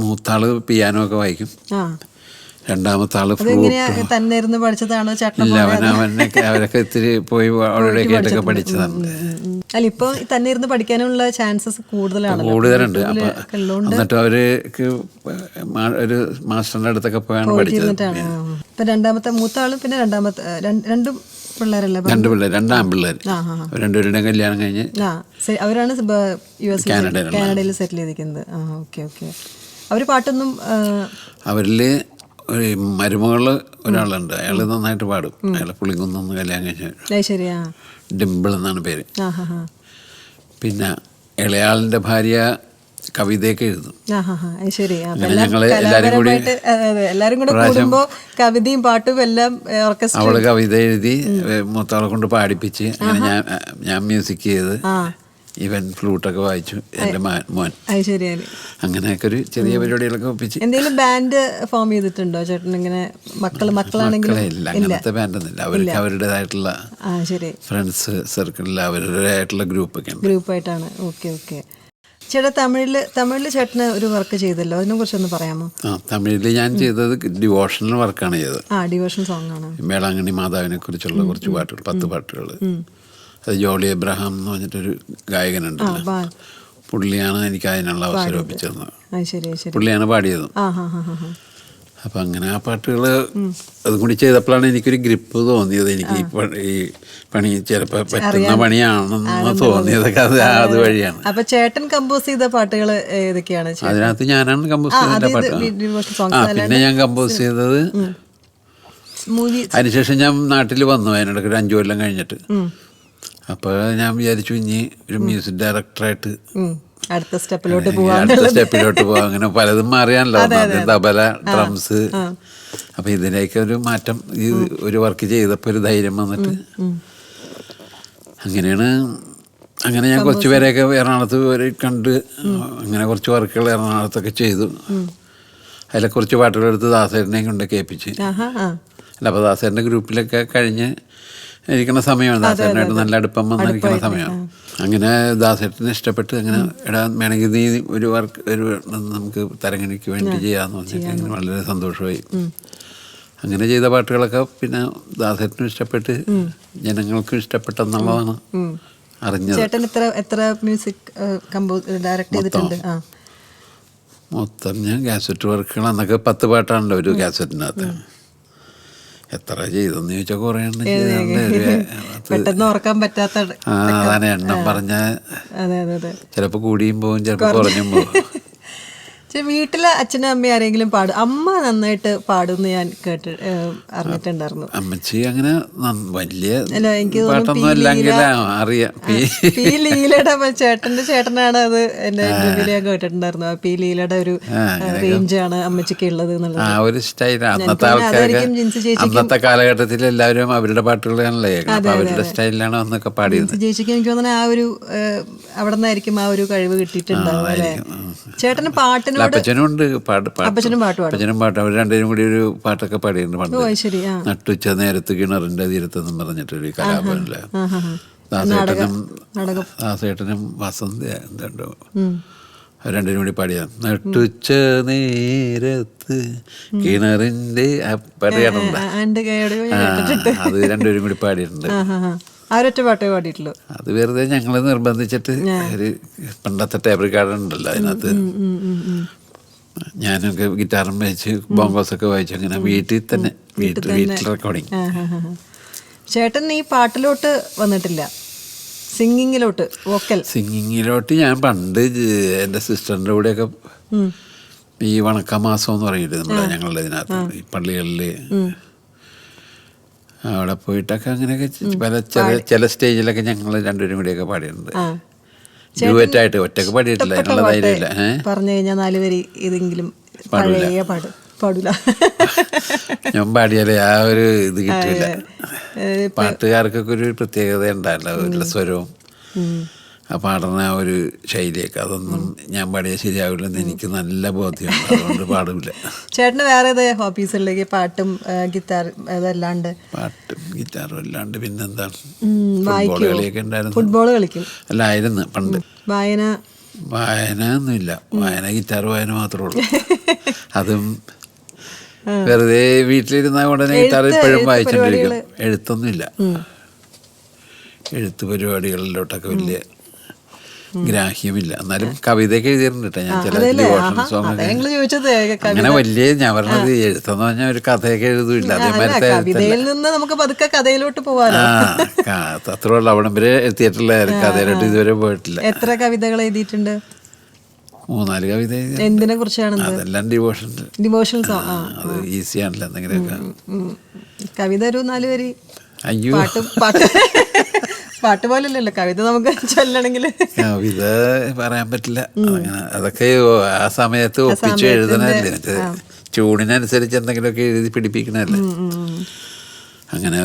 മൂത്താള് പിയാനോ ഒക്കെ വായിക്കും, രണ്ടാമത്തെ ആള് അവരൊക്കെ ഇത്തിരി പോയി അവിടെ കേട്ടൊക്കെ പഠിച്ചതാണ്. കൂടുതലുണ്ട്. എന്നിട്ട് അവർക്ക് ഒരു മാസ്റ്ററിന്റെ അടുത്തൊക്കെ പോയാണ് പഠിച്ചത്. രണ്ടാമത്തെ മൂത്താളും പിന്നെ രണ്ടും പിള്ളേരല്ലേ? 2 പിള്ളേർ, 2 ആൺപിള്ളേർ. രണ്ടുപേരുടെയും കല്യാണം കഴിഞ്ഞ് അവരാണ് കാനഡയിൽ സെറ്റിൽ ചെയ്തിരിക്കുന്നത്. അവര് പാട്ടൊന്നും അവരില് ഒരു മരുമകള് ഒരാളുണ്ട്, അയാള് നന്നായിട്ട് പാടും. അയാളെ പുളിങ്കുന്നൊന്ന് കല്യാണം കഴിച്ചു. ഡിംപിൾ എന്നാണ് പേര്. പിന്നെ ഇളയാളിന്റെ ഭാര്യ കവിതയൊക്കെ എഴുതും. ഞങ്ങള് എല്ലാരും കൂടി കവിതയും പാട്ടും എല്ലാം അവള് കവിത എഴുതി മൂത്താളെ കൊണ്ട് പാടിപ്പിച്ച്, അങ്ങനെ ഞാൻ മ്യൂസിക് ചെയ്ത് ഈവൻ ഫ്ലൂട്ടൊക്കെ വായിച്ചു എൻ്റെ മോൻ. അങ്ങനെയൊക്കെ ഒരു ചെറിയ പരിപാടികളൊക്കെ ഒപ്പിച്ച്. എന്തെങ്കിലും ബാൻഡ് ഫോം ചെയ്തിട്ടുണ്ടോ ചേട്ടൻ? ഇങ്ങനെ മക്കളാണെങ്കിൽ അങ്ങനത്തെ ബാൻഡൊന്നുമില്ല. അവർക്ക് അവരുടേതായിട്ടുള്ള ഫ്രണ്ട്സ് സർക്കിളിൽ അവരുടേതായിട്ടുള്ള ഗ്രൂപ്പായിട്ടാണ്. ചേട്ടാ തമിഴില് ചേട്ടന് ഒരു വർക്ക് ചെയ്തല്ലോ, അതിനെ കുറിച്ചൊന്ന് പറയാമോ? തമിഴില് ഞാൻ ചെയ്തത് ഡിവോഷണൽ വർക്കാണ് ചെയ്തത്. ഡിവോഷൻ സോങ് ആണ്. വേളാങ്കണ്ണി മാതാവിനെ കുറിച്ചുള്ള കുറച്ച് പാട്ടുകൾ, 10 പാട്ടുകൾ. അത് ജോളി എബ്രഹാം എന്ന് പറഞ്ഞിട്ടൊരു ഗായകനുണ്ട്. പുള്ളിയാണ് എനിക്ക് അതിനുള്ള അവസരം ഒപ്പിച്ചത്. പുള്ളിയാണ് പാടിയതും. അപ്പം അങ്ങനെ ആ പാട്ടുകൾ അതും കൂടി ചെയ്തപ്പോഴാണ് എനിക്കൊരു ഗ്രിപ്പ് തോന്നിയത്. എനിക്ക് ഈ പണി ചിലപ്പോൾ പറ്റുന്ന പണിയാണെന്ന് തോന്നിയതൊക്കെ അതുവഴിയാണ്. അപ്പൊ ചേട്ടൻ കമ്പോസ് ചെയ്ത പാട്ടുകൾ ഏതൊക്കെയാണ്? അതിനകത്ത് ഞാനാണ് കമ്പോസ് ചെയ്ത പാട്ട്. പിന്നെ ഞാൻ കമ്പോസ് ചെയ്തത് അതിനുശേഷം ഞാൻ നാട്ടിൽ വന്നു. അതിനിടയ്ക്ക് ഒരു 5 കൊല്ലം കഴിഞ്ഞിട്ട്. അപ്പോൾ ഞാൻ വിചാരിച്ചു ഇനി ഒരു മ്യൂസിക് ഡയറക്ടറായിട്ട് അടുത്ത സ്റ്റെപ്പിലോട്ട് പോവാം. അങ്ങനെ പലതും മാറിയാണല്ലോ, തബല, ഡ്രംസ്. അപ്പൊ ഇതിലേക്ക് ഒരു മാറ്റം, ഒരു വർക്ക് ചെയ്തപ്പോൾ ഒരു ധൈര്യം വന്നിട്ട് അങ്ങനെ ഞാൻ കുറച്ച് പേരെയൊക്കെ എറണാകുളത്ത് വരെ കണ്ട് അങ്ങനെ കുറച്ച് വർക്കുകൾ എറണാകുളത്തൊക്കെ ചെയ്തു. അതിലെ കുറച്ച് പാട്ടുകളെടുത്ത് ദാസേട്ടനെയും കൊണ്ട് കേൾപ്പിച്ച്. അല്ല, അപ്പോൾ ദാസേട്ടൻ്റെ ഗ്രൂപ്പിലൊക്കെ കഴിഞ്ഞ് ഇരിക്കുന്ന സമയമാണ്, ദാസേട്ടനായിട്ട് നല്ല അടുപ്പം വന്നിരിക്കുന്ന സമയമാണ്. അങ്ങനെ ദാസേട്ടനെ ഇഷ്ടപ്പെട്ട് അങ്ങനെ വേണമെങ്കിൽ നീ ഒരു നമുക്ക് തരംഗണിക്ക് വേണ്ടി ചെയ്യാമെന്ന് പറഞ്ഞിട്ട് അങ്ങനെ വളരെ സന്തോഷമായി. അങ്ങനെ ചെയ്ത പാട്ടുകളൊക്കെ പിന്നെ ദാസേട്ടനും ഇഷ്ടപ്പെട്ട് ജനങ്ങൾക്കും ഇഷ്ടപ്പെട്ടെന്നുള്ളതാണ് അറിഞ്ഞത്. ചേട്ടൻ എത്ര മ്യൂസിക് ഡയറക്ട് ചെയ്തിട്ടുണ്ട്? മൊത്തം ഞാൻ കാസറ്റ് വർക്കുകൾ അന്നൊക്കെ 10 പാട്ടാണല്ലോ ഒരു കാസറ്റിനകത്ത്. എത്ര ചെയ്തെന്ന് ചോദിച്ചാൽ കുറേ എണ്ണം പെട്ടെന്ന് ഓർക്കാൻ പറ്റാത്ത അതാണ് എണ്ണം പറഞ്ഞ ചിലപ്പോൾ കൂടിയും പോകും, ചിലപ്പോൾ കുറഞ്ഞും പോകും. വീട്ടിലെ അച്ഛനും അമ്മയും ആരെങ്കിലും പാടും? അമ്മ നന്നായിട്ട് പാടുമെന്ന് ഞാൻ അറിഞ്ഞിട്ടുണ്ടായിരുന്നു. അമ്മച്ചി അങ്ങനെ വലിയ പാട്ടൊന്നും ഇല്ലെങ്കിൽ അറിയാം. പി ലീലയുടെ ചേട്ടനാണ് അത് എന്റെ ഇന്റർവ്യൂല് ഞാൻ കേട്ടിട്ടുണ്ടായിരുന്നു. പി ലീലയുടെ ഒരു റേഞ്ചാണ് അമ്മച്ചിക്ക് ഉള്ളത് എന്നുള്ളത്. ആ ഒരു സ്റ്റൈൽ അന്നത്തെ ആൾക്കാർക്ക് അന്നത്തെ കാലഘട്ടത്തിൽ എല്ലാവരും അവരുടെ പാട്ടുകളാണല്ലേ, അവരുടെ സ്റ്റൈലിലാണ് അന്നൊക്കെ പാടിയത്. ചേച്ചിക്ക് എനിക്ക് തോന്നുന്നു ആ ഒരു അവിടെ നിന്നായിരിക്കും ആ ഒരു കഴിവ് കിട്ടിയിട്ടുണ്ടാവും അല്ലേ? ചേട്ടന് പാട്ടിന് അപ്പച്ചനും ഉണ്ട് അപ്പച്ചനും പാട്ട്. അവർ രണ്ടുപേരും കൂടി ഒരു പാട്ടൊക്കെ പാടിയിട്ടുണ്ട് പണ്ട്. നട്ടുച്ച നേരത്ത് കിണറിന്റെ തീരത്തെന്നും പറഞ്ഞിട്ടൊരു കലാഭവനില് ദാസേട്ടനും വസന്ത എന്തുണ്ടോ അവർ രണ്ടുപേരും കൂടി പാടിയ നട്ടുച്ച നേരത്ത് കിണറിന്റെ പാടിയാട്ടുണ്ട്. അത് രണ്ടുപേരും കൂടി പാടിയിട്ടുണ്ട്. പാട്ടേ പാടിയിട്ടുള്ളൂ. അത് വെറുതെ ഞങ്ങൾ നിർബന്ധിച്ചിട്ട് ഒരു പണ്ടത്തെ ടേപ്പ് റെക്കോർഡർ ഉണ്ടല്ലോ, അതിനകത്ത് ഞാനൊക്കെ ഗിറ്റാറും വായിച്ച് ബോങ്കോസൊക്കെ വായിച്ചു. അങ്ങനെ വീട്ടിൽ റെക്കോർഡിങ്. ചേട്ടൻ ഈ പാട്ടിലോട്ട് വന്നിട്ടില്ല, സിംഗിങ്ങിലോട്ട്, സിംഗിങ്ങിലോട്ട് ഞാൻ പണ്ട് എൻ്റെ സിസ്റ്ററിൻ്റെ കൂടെയൊക്കെ ഈ വണക്കമാസം എന്ന് പറയില്ലേ നമ്മുടെ ഞങ്ങളുടെ ഇതിനകത്ത് ഈ പള്ളികളിൽ അവിടെ പോയിട്ടൊക്കെ അങ്ങനെയൊക്കെ ചില സ്റ്റേജിലൊക്കെ ഞങ്ങൾ രണ്ടുപേരും കൂടിയൊക്കെ പാടിയിട്ടുണ്ട്. ഡ്യുവറ്റായിട്ട് ഒറ്റക്ക് പാടിയിട്ടില്ല, അതിനുള്ള ധൈര്യമില്ല. പറഞ്ഞു കഴിഞ്ഞാൽ 4 വരി ഏതെങ്കിലും പാടില്ല. ഞാൻ പാടിയാലേ ആ ഒരു ഇത് കിട്ടില്ല. പാട്ടുകാർക്കൊക്കെ ഒരു പ്രത്യേകത ഉണ്ടായില്ല, ഒരു സ്വരവും ആ പാടുന്ന ആ ഒരു ശൈലിയൊക്കെ. അതൊന്നും ഞാൻ പാടിയാൽ ശരിയാവില്ലെന്ന് എനിക്ക് നല്ല ബോധ്യമുണ്ട്, അതുകൊണ്ട് പാടില്ല. ചേട്ടന് വേറെ ഹോബീസ് ഉള്ളത്? പാട്ടും ഗിറ്റാർ അതല്ലാണ്ട്? പാട്ടും ഗിറ്റാറും അല്ലാണ്ട് പിന്നെന്താണ്, ഫുട്ബോൾ കളിയൊക്കെ ഉണ്ടായിരുന്നു. ഫുട്ബോൾ കളിക്കും അല്ല ആയിരുന്നു പണ്ട്. വായന ഒന്നുമില്ല, വായന ഗിറ്റാർ വായന മാത്രമേ ഉള്ളൂ. അതും വെറുതെ വീട്ടിലിരുന്ന ഉടനെ ഗിറ്റാർ ഇപ്പോഴും വായിച്ചോണ്ടിരിക്കും. എഴുത്തൊന്നുമില്ല, എഴുത്ത് പരിപാടികളിലോട്ടൊക്കെ വലിയ ഗ്രാഹ്യമില്ല. എന്നാലും കവിതയൊക്കെ എഴുതിയിട്ടുണ്ട് ഞാൻ. ചില ഡിവോഷൻ സോങ് അങ്ങനെ വലിയ ഞാൻ പറഞ്ഞത് എഴുത്തെന്ന് പറഞ്ഞാൽ ഒരു കഥയൊക്കെ എഴുതൂല്ല. അതേമാതിരി അത്രയുള്ള അവിടം വരെ എത്തിയിട്ടുള്ള കഥയിലോട്ട് ഇതുവരെ പോയിട്ടില്ല. എത്ര കവിതകൾ എഴുതിയിട്ടുണ്ട്? 3-4 കവിത. എന്തിനെ കുറിച്ചാണ്? അതെല്ലാം ഡിവോഷൻ സോങ്. അത് ഈസിയാണല്ലോ എന്തെങ്കിലുമൊക്കെ. കവിത ഒരു 4 വരി. അയ്യോ, പാട്ട് പോലല്ലോ കവിത, നമുക്ക് ചൊല്ലണമെങ്കിൽ കവിത പറയാൻ പറ്റില്ല. അങ്ങനെ അതൊക്കെ ആ സമയത്ത് ഒപ്പിച്ച് എഴുതണല്ലേ, ചൂടിനനുസരിച്ച് എന്തെങ്കിലുമൊക്കെ എഴുതി പിടിപ്പിക്കണല്ലേ. അങ്ങനെ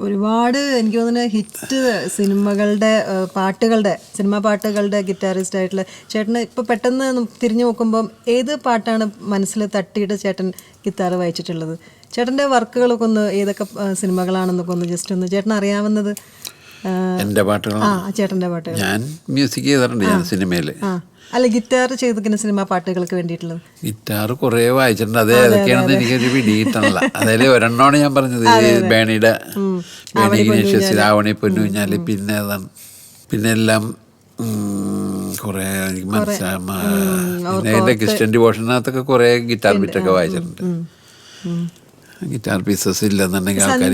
ഒരുപാട് എനിക്ക് തോന്നുന്നു ഹിറ്റ് സിനിമാ പാട്ടുകളുടെ ഗിറ്റാറിസ്റ്റ് ആയിട്ടുള്ള ചേട്ടന് ഇപ്പൊ പെട്ടെന്ന് തിരിഞ്ഞു നോക്കുമ്പോൾ ഏത് പാട്ടാണ് മനസ്സിൽ തട്ടിയിട്ട് ചേട്ടൻ ഗിറ്റാർ വായിച്ചിട്ടുള്ളത്? ചേട്ടന്റെ വർക്കുകളൊക്കെ ഒന്ന് ഏതൊക്കെ സിനിമകളാണെന്നൊക്കെ ഒന്ന് ജസ്റ്റ് ഒന്ന് ചേട്ടൻ അറിയാവുന്നത്. എൻ്റെ പാട്ടുകൾ, ചേട്ടന്റെ പാട്ടുകൾ. ഞാൻ മ്യൂസിക് ചെയ്തിട്ടുണ്ട് ഞാൻ സിനിമയിൽ. അല്ല, ഗിറ്റാർ ചെയ്തിരിക്കുന്ന സിനിമ പാട്ടുകൾക്ക് വേണ്ടിയിട്ടുള്ളത്. ഗിറ്റാർ കുറേ വായിച്ചിട്ടുണ്ട്. അത് ഏതൊക്കെയാണെന്ന് എനിക്കൊരു പിടിയിട്ടല്ല. അതിൽ ഒരെണ്ണമാണ് ഞാൻ പറഞ്ഞത്, ബേണിയുടെ ബേണി ഇഗ്നേഷ്യസ്, രാവണി പൊന്നൂഞ്ഞാല്, പിന്നെ ഏതാണ്, പിന്നെ എല്ലാം കുറേ എനിക്ക് മനസ്സിലായി. പിന്നെ എൻ്റെ ക്രിസ്ത്യൻ ഡിവോഷനകത്തൊക്കെ കുറേ ഗിറ്റാർ ബിറ്റൊക്കെ വായിച്ചിട്ടുണ്ട്. ഗിറ്റാർ പീസസ് ഇല്ലെന്നുണ്ടെങ്കിൽ ആൾക്കാർ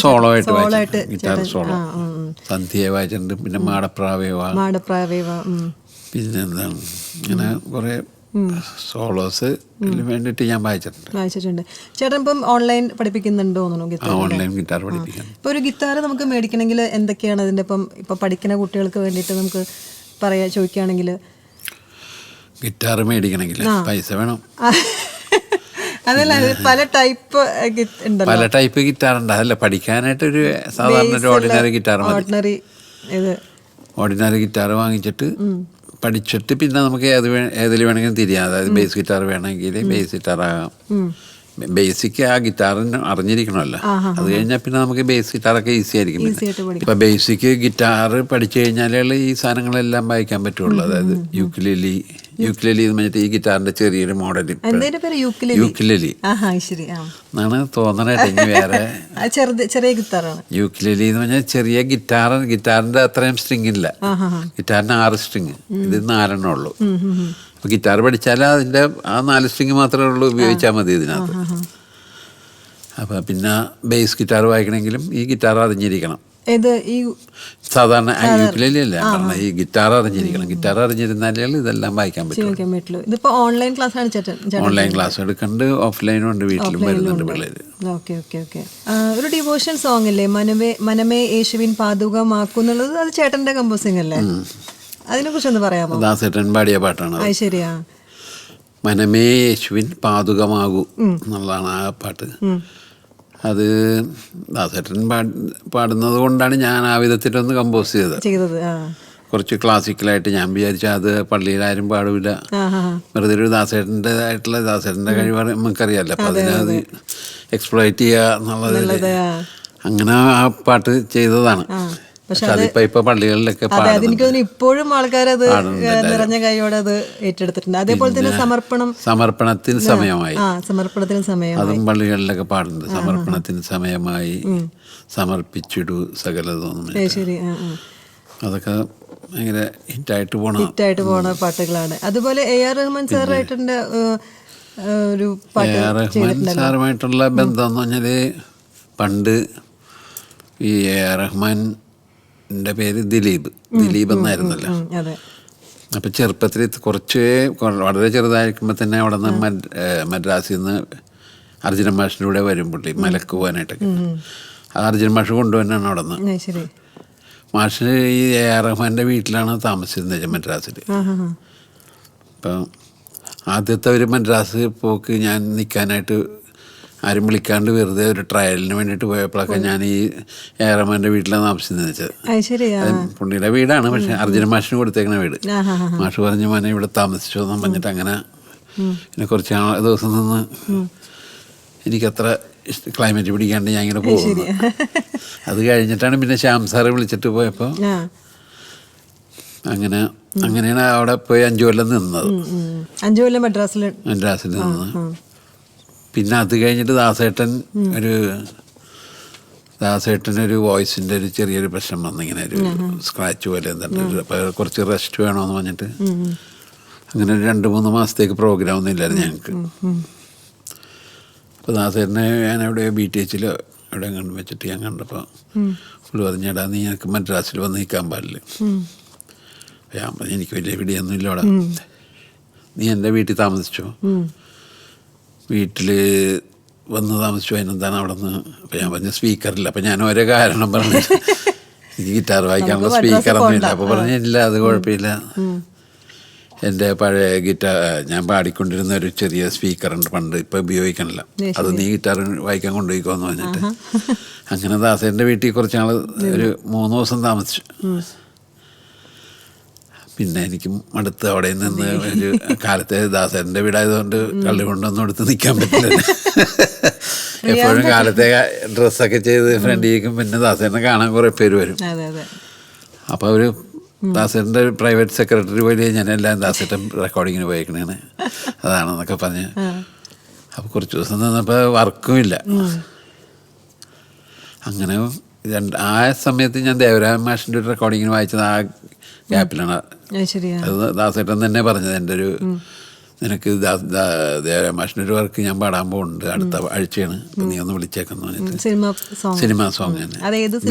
സോളോ ആയിട്ട് ഗിറ്റാർ സോളോ സന്ധ്യയെ വായിച്ചിട്ടുണ്ട്. പിന്നെ മാടപ്രാവേവ, പിന്നെ എന്താണ് ഇങ്ങനെ കുറെ സോളോസ് വേണ്ടിയിട്ട് ഞാൻ വായിച്ചിട്ടുണ്ട്. ചേട്ടൻ ഇപ്പം ഓൺലൈൻ പഠിപ്പിക്കുന്നുണ്ടോ? ഓൺലൈൻ ഗിറ്റാർ പഠിപ്പിക്കുന്നു. ഇപ്പൊ ഒരു ഗിറ്റാർ നമുക്ക് മേടിക്കണമെങ്കിൽ എന്തൊക്കെയാണ് അതിന്റെ ഇപ്പൊ പഠിക്കുന്ന കുട്ടികൾക്ക് വേണ്ടിയിട്ട് നമുക്ക് ചോദിക്കുകയാണെങ്കിൽ? ഗിറ്റാർ മേടിക്കണമെങ്കിൽ പൈസ വേണം. അതല്ല, പല ടൈപ്പ് ഉണ്ടല്ലോ, പല ടൈപ്പ് ഗിറ്റാറുണ്ട്. അതല്ല, പഠിക്കാനായിട്ടൊരു സാധാരണ ഒരു ഓർഡിനറി ഗിറ്റാർ മതി. ഓർഡിനറി ഗിറ്റാർ വാങ്ങിച്ചിട്ട് പഠിച്ചിട്ട് പിന്നെ നമുക്ക് ഏതിൽ വേണമെങ്കിലും തിരിയാം. അതായത് ബേസ് ഗിറ്റാർ വേണമെങ്കിൽ ബേസ് ഗിറ്റാർ ആകാം. ബേസിക് ആ ഗിറ്റാറിന് അറിഞ്ഞിരിക്കണമല്ലോ. അത് കഴിഞ്ഞാൽ പിന്നെ നമുക്ക് ബേസ് ഗിറ്റാറൊക്കെ ഈസി ആയിരിക്കും. ഇപ്പൊ ബേസിക് ഗിറ്റാർ പഠിച്ചു കഴിഞ്ഞാലേ ഈ സാധനങ്ങളെല്ലാം വായിക്കാൻ പറ്റുള്ളൂ. അതായത് യൂക്കുലേലി എന്ന് പറഞ്ഞിട്ട് ഈ ഗിറ്റാറിന്റെ ചെറിയൊരു മോഡൽ യൂക്കുലേലി എന്നാണ് തോന്നണേ. വേറെ ചെറിയ ഗിറ്റാറാണ് യൂക്കുലേലി എന്ന് പറഞ്ഞാൽ ചെറിയ ഗിറ്റാറിന്റെ അത്രയും സ്ട്രിങ് ഇല്ല. ഗിറ്റാറിന് 6 സ്ട്രിങ്, ഇത് 4 ഉള്ളൂ. അപ്പോൾ ഗിറ്റാർ പഠിച്ചാൽ അതിൻ്റെ ആ 4 സ്ട്രിങ് മാത്രമേ ഉള്ളൂ, ഉപയോഗിച്ചാൽ മതി ഇതിനകത്ത്. അപ്പോൾ പിന്നെ ബേസ് ഗിറ്റാർ വായിക്കണമെങ്കിലും ഈ ഗിറ്റാർ അറിഞ്ഞിരിക്കണം. സാധാരണ യൂക്കുലേലി അല്ല, ഈ ഗിറ്റാർ അറിഞ്ഞിരിക്കണം. ഗിറ്റാർ അറിഞ്ഞിരുന്നാലേ ഇതെല്ലാം വായിക്കാൻ പറ്റും. ഇതിപ്പോ ഓൺലൈൻ ക്ലാസ് ഓൺലൈൻ ക്ലാസ് എടുക്കുന്നുണ്ട്, ഓഫ്ലൈനും ഉണ്ട്, വീട്ടിലും വരുന്നുണ്ട് പിള്ളേര്. ഒരു ഡിവോഷൻ സോങ് അല്ലേ മനമേ യേശുവിൻ പാതുകമാക്കുന്നുള്ളത്? അത് ചേട്ടന്റെ കമ്പോസിംഗ് അല്ലേ? അതിനെ കുറിച്ചൊന്ന് പറയാമോ? ദാസേട്ടൻ പാടിയ പാട്ടാണ്. ശരിയാ. മനമേ യേശുവിൻ പാതുകമാകൂ എന്നുള്ളതാണ് ആ പാട്ട്. അത് ദാസേട്ടൻ പാടുന്നത് കൊണ്ടാണ് ഞാൻ ആ വിധത്തിലൊന്ന് കമ്പോസ് ചെയ്തത്. കുറച്ച് ക്ലാസിക്കലായിട്ട് ഞാൻ വിചാരിച്ച അത് പള്ളിയിലാരും പാടില്ല, വെറുതെ ഒരു ദാസേട്ടൻ്റെ കഴിവ് നമുക്കറിയാമല്ലോ. അപ്പം അതിനത് എക്സ്പ്ലോയിറ്റ് ചെയ്യുക എന്നുള്ളത്, അങ്ങനെ ആ പാട്ട് ചെയ്തതാണ്. പക്ഷെ അതിപ്പോ ഇപ്പൊ പള്ളികളിലൊക്കെ ഇപ്പോഴും ആൾക്കാരത് നിറഞ്ഞ കൈയോടെ അത് ഏറ്റെടുത്തിട്ടുണ്ട്. അതേപോലെ തന്നെ സമർപ്പണത്തിന് സമയമായി, അതും പള്ളികളിലൊക്കെ പാടുന്നുണ്ട്. സമർപ്പണത്തിന് സമയമായി, സമർപ്പിച്ചിടു സകലതും. അതൊക്കെ ഭയങ്കര ഹിറ്റായിട്ട് പോണ പാട്ടുകളാണ്. അതുപോലെ AR റഹ്മാൻ സാറായിട്ടുണ്ട് ഒരു പാട്ട്. റഹ്മാൻ സാറുമായിട്ടുള്ള ബന്ധം എന്ന് പറഞ്ഞാല്, പണ്ട് ഈ AR റഹ്മാൻ്റെ പേര് ദിലീപ് എന്നായിരുന്നല്ലോ. അപ്പം ചെറുപ്പത്തിൽ വളരെ ചെറുതായിരിക്കുമ്പോൾ തന്നെ അവിടെ നിന്ന് മദ്രാസിൽ നിന്ന് അർജുനൻ മാഷിൻ്റെ കൂടെ വരും പുള്ളി മലക്ക് പോകാനായിട്ടൊക്കെ. അത് അർജുനൻ മാഷ് കൊണ്ടുവന്നാണ് അവിടെ നിന്ന്. മാഷ് ഈ AR റഹ്മാൻ്റെ വീട്ടിലാണ് താമസിച്ചിരുന്നത് മദ്രാസിൽ. അപ്പം ആദ്യത്തെ ഒരു മദ്രാസ് പോക്ക് ഞാൻ നിൽക്കാനായിട്ട് ആരും വിളിക്കാണ്ട് വെറുതെ ഒരു ട്രയലിന് വേണ്ടിയിട്ട് പോയപ്പോഴൊക്കെ ഞാൻ ഈ AR റഹ്മാൻ്റെ വീട്ടിലാണ് താമസിച്ചതെന്ന് വെച്ചത്. പുള്ളിയുടെ വീടാണ്, പക്ഷെ അർജുനൻ മാഷിന് കൊടുത്തേക്കണ വീട്. മാഷ് പറഞ്ഞു, മോനെ ഇവിടെ താമസിച്ചോ എന്ന് പറഞ്ഞിട്ട് അങ്ങനെ പിന്നെ കുറച്ച് ദിവസം നിന്ന് എനിക്കത്ര ക്ലൈമറ്റ് പിടിക്കാണ്ട് ഞാൻ ഇങ്ങനെ പോകുന്നു. അത് കഴിഞ്ഞിട്ടാണ് പിന്നെ ശ്യാം സാറ് വിളിച്ചിട്ട് പോയപ്പോൾ അങ്ങനെയാണ് അവിടെ പോയി 5 കൊല്ലം നിന്നത്. 5 കൊല്ലം മദ്രാസിൽ നിന്ന്. പിന്നെ അത് കഴിഞ്ഞിട്ട് ദാസേട്ടനൊരു വോയിസിൻ്റെ ഒരു ചെറിയൊരു പ്രശ്നം വന്നു. ഇങ്ങനെ ഒരു സ്ക്രാച്ച് പോലെ എന്തുണ്ട്, അപ്പോൾ കുറച്ച് റെസ്റ്റ് വേണമെന്ന് പറഞ്ഞിട്ട് അങ്ങനെ 2-3 മാസത്തേക്ക് പ്രോഗ്രാം ഒന്നും ഇല്ലായിരുന്നു ഞങ്ങൾക്ക്. അപ്പോൾ ദാസേട്ടനെ ഞാൻ എവിടെയോ BTH എവിടെ കണ്ടു വെച്ചിട്ട് ഞാൻ കണ്ടപ്പോൾ പുള്ളി പറഞ്ഞേടാ, നീ എനിക്ക് മദ്രാസിൽ വന്ന് നിൽക്കാൻ പാടില്ല. ഞാൻ പറഞ്ഞു, എനിക്ക് വലിയ പിടിയൊന്നും ഇല്ല അവിടെ, നീ എൻ്റെ വീട്ടിൽ താമസിച്ചോ, വീട്ടിൽ വന്ന് താമസിച്ചു, അതിനെന്താണ് അവിടെ നിന്ന്. അപ്പം ഞാൻ പറഞ്ഞു, സ്പീക്കറില്ല. അപ്പം ഞാൻ ഓരോ കാരണം പറഞ്ഞു, എനിക്ക് ഗിറ്റാർ വായിക്കാനുള്ള സ്പീക്കറൊന്നും ഇല്ല. അപ്പോൾ പറഞ്ഞില്ല, അത് കുഴപ്പമില്ല, എൻ്റെ പഴയ ഗിറ്റാർ ഞാൻ പാടിക്കൊണ്ടിരുന്ന ഒരു ചെറിയ സ്പീക്കറുണ്ട് പണ്ട്, ഇപ്പം ഉപയോഗിക്കണില്ല, അത് നീ ഗിറ്റാർ വായിക്കാൻ കൊണ്ടുപോയിക്കോന്ന് പറഞ്ഞിട്ട് അങ്ങനെ ദാസേൻ്റെ വീട്ടിൽ കുറച്ച് നാൾ ഒരു 3 ദിവസം താമസിച്ചു. പിന്നെ എനിക്ക് അടുത്ത് അവിടെ നിന്ന് ഒരു കാലത്തെ ദാസേൻ്റെ വീടായതുകൊണ്ട് കള്ളി കൊണ്ടൊന്നും എടുത്ത് നിൽക്കാൻ പറ്റില്ല. എപ്പോഴും കാലത്തെ ഡ്രസ്സൊക്കെ ചെയ്ത് ഫ്രണ്ടിലേക്കും പിന്നെ ദാസേനെ കാണാൻ കുറേ പേര് വരും. അപ്പോൾ ഒരു ദാസേൻ്റെ പ്രൈവറ്റ് സെക്രട്ടറി പോലെ ഞാനെല്ലാം ദാസേട്ടൻ റെക്കോർഡിങ്ങിന് പോയേക്കണേണ് അതാണെന്നൊക്കെ പറഞ്ഞ്. അപ്പോൾ കുറച്ച് ദിവസം നിന്നപ്പോൾ വർക്കും ഇല്ല. അങ്ങനെ ആ സമയത്ത് ഞാൻ ദേവരാജൻ മാഷിൻ്റെ ഒരു റെക്കോർഡിങ്ങിന് വായിച്ചത് ആ ഗ്യാപ്പിലാണ്. അത് ദാസേട്ടൻ തന്നെ പറഞ്ഞത്, എൻ്റെ ഒരു നിനക്ക് ദേവരാജൻ മാഷിൻ്റെ ഒരു വർക്ക് ഞാൻ പാടാൻ പോകുന്നുണ്ട് അടുത്ത ആഴ്ചയാണ്, നീ ഒന്ന് വിളിച്ചേക്കെന്ന് പറഞ്ഞിട്ട്. സിനിമ സോങ് തന്നെ,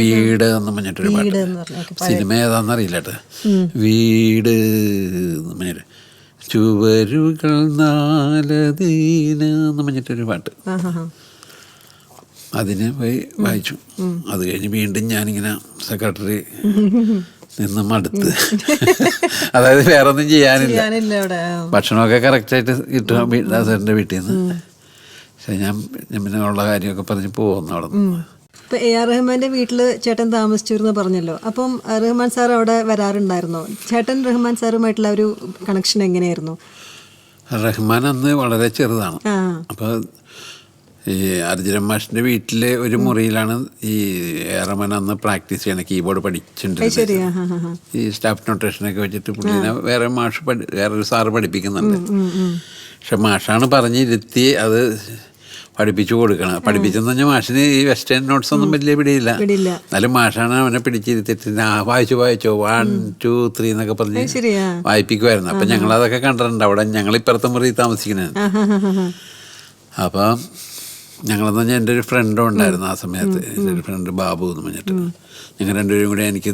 വീട് എന്ന് പറഞ്ഞിട്ടൊരു പാട്ട്. സിനിമ ഏതാണെന്നറിയില്ല കേട്ടോ. വീട് എന്ന് പറഞ്ഞിട്ട് ചുവരുകൾ 4 എന്ന് പറഞ്ഞിട്ടൊരു പാട്ട്. അതിന് പോയി വായിച്ചു. അത് കഴിഞ്ഞ് വീണ്ടും ഞാനിങ്ങനെ സെക്രട്ടറി നിന്ന് മടുത്ത്, അതായത് വേറെ ഒന്നും ചെയ്യാനില്ല, ഭക്ഷണമൊക്കെ കറക്റ്റായിട്ട് കിട്ടും ദാസേട്ടൻ്റെ വീട്ടിൽ നിന്ന്. പക്ഷെ ഞാൻ പിന്നെ ഉള്ള കാര്യമൊക്കെ പറഞ്ഞ് പോകുന്നു അവിടെ നിന്ന്. ഇപ്പം എ ആർ റഹ്മാൻ്റെ വീട്ടിൽ ചേട്ടൻ താമസിച്ചിരുന്നു പറഞ്ഞല്ലോ. അപ്പം റഹ്മാൻ സാർ അവിടെ വരാറുണ്ടായിരുന്നോ? ചേട്ടൻ റഹ്മാൻ സാറുമായിട്ടുള്ള ഒരു കണക്ഷൻ എങ്ങനെയായിരുന്നു? റഹ്മാൻ അന്ന് വളരെ ചെറുതാണ്. ആ അപ്പോൾ ഈ അർജുനൻ മാഷിൻ്റെ വീട്ടിലെ ഒരു മുറിയിലാണ് ഈ റഹ്മാൻ അന്ന് പ്രാക്ടീസ് ചെയ്യണ കീബോർഡ് പഠിച്ചിട്ടുണ്ട്. ശരി. ആ ഹാ ഹാ. ഈ സ്റ്റാഫ് നൊട്ടേഷനൊക്കെ വെച്ചിട്ട് പുള്ളിനെ വേറെ വേറൊരു സാറ് പഠിപ്പിക്കുന്നുണ്ട്. പക്ഷെ മാഷാണ് പറഞ്ഞിരുത്തി അത് പഠിപ്പിച്ചു കൊടുക്കണം. പഠിപ്പിച്ചെന്ന് പറഞ്ഞാൽ മാഷിന് ഈ വെസ്റ്റേൺ നോട്ട്സ് ഒന്നും വലിയ പിടിയില്ല. എന്നാലും മാഷാണ് അവനെ പിടിച്ചിരുത്തിട്ട് വായിച്ചോ 1 2 3 എന്നൊക്കെ പറഞ്ഞ് വായിപ്പിക്കുമായിരുന്നു. അപ്പം ഞങ്ങളതൊക്കെ കണ്ടിട്ടുണ്ട്. അവിടെ ഞങ്ങളിപ്പുറത്തെ മുറി താമസിക്കുന്നത്. അപ്പം ഞങ്ങളെന്ന് പറഞ്ഞാൽ എൻ്റെ ഒരു ഫ്രണ്ടും ഉണ്ടായിരുന്നു ആ സമയത്ത്. എൻ്റെ ഒരു ഫ്രണ്ട് ബാബു എന്ന് പറഞ്ഞിട്ട് ഞങ്ങൾ രണ്ടുപേരും കൂടെ എനിക്ക്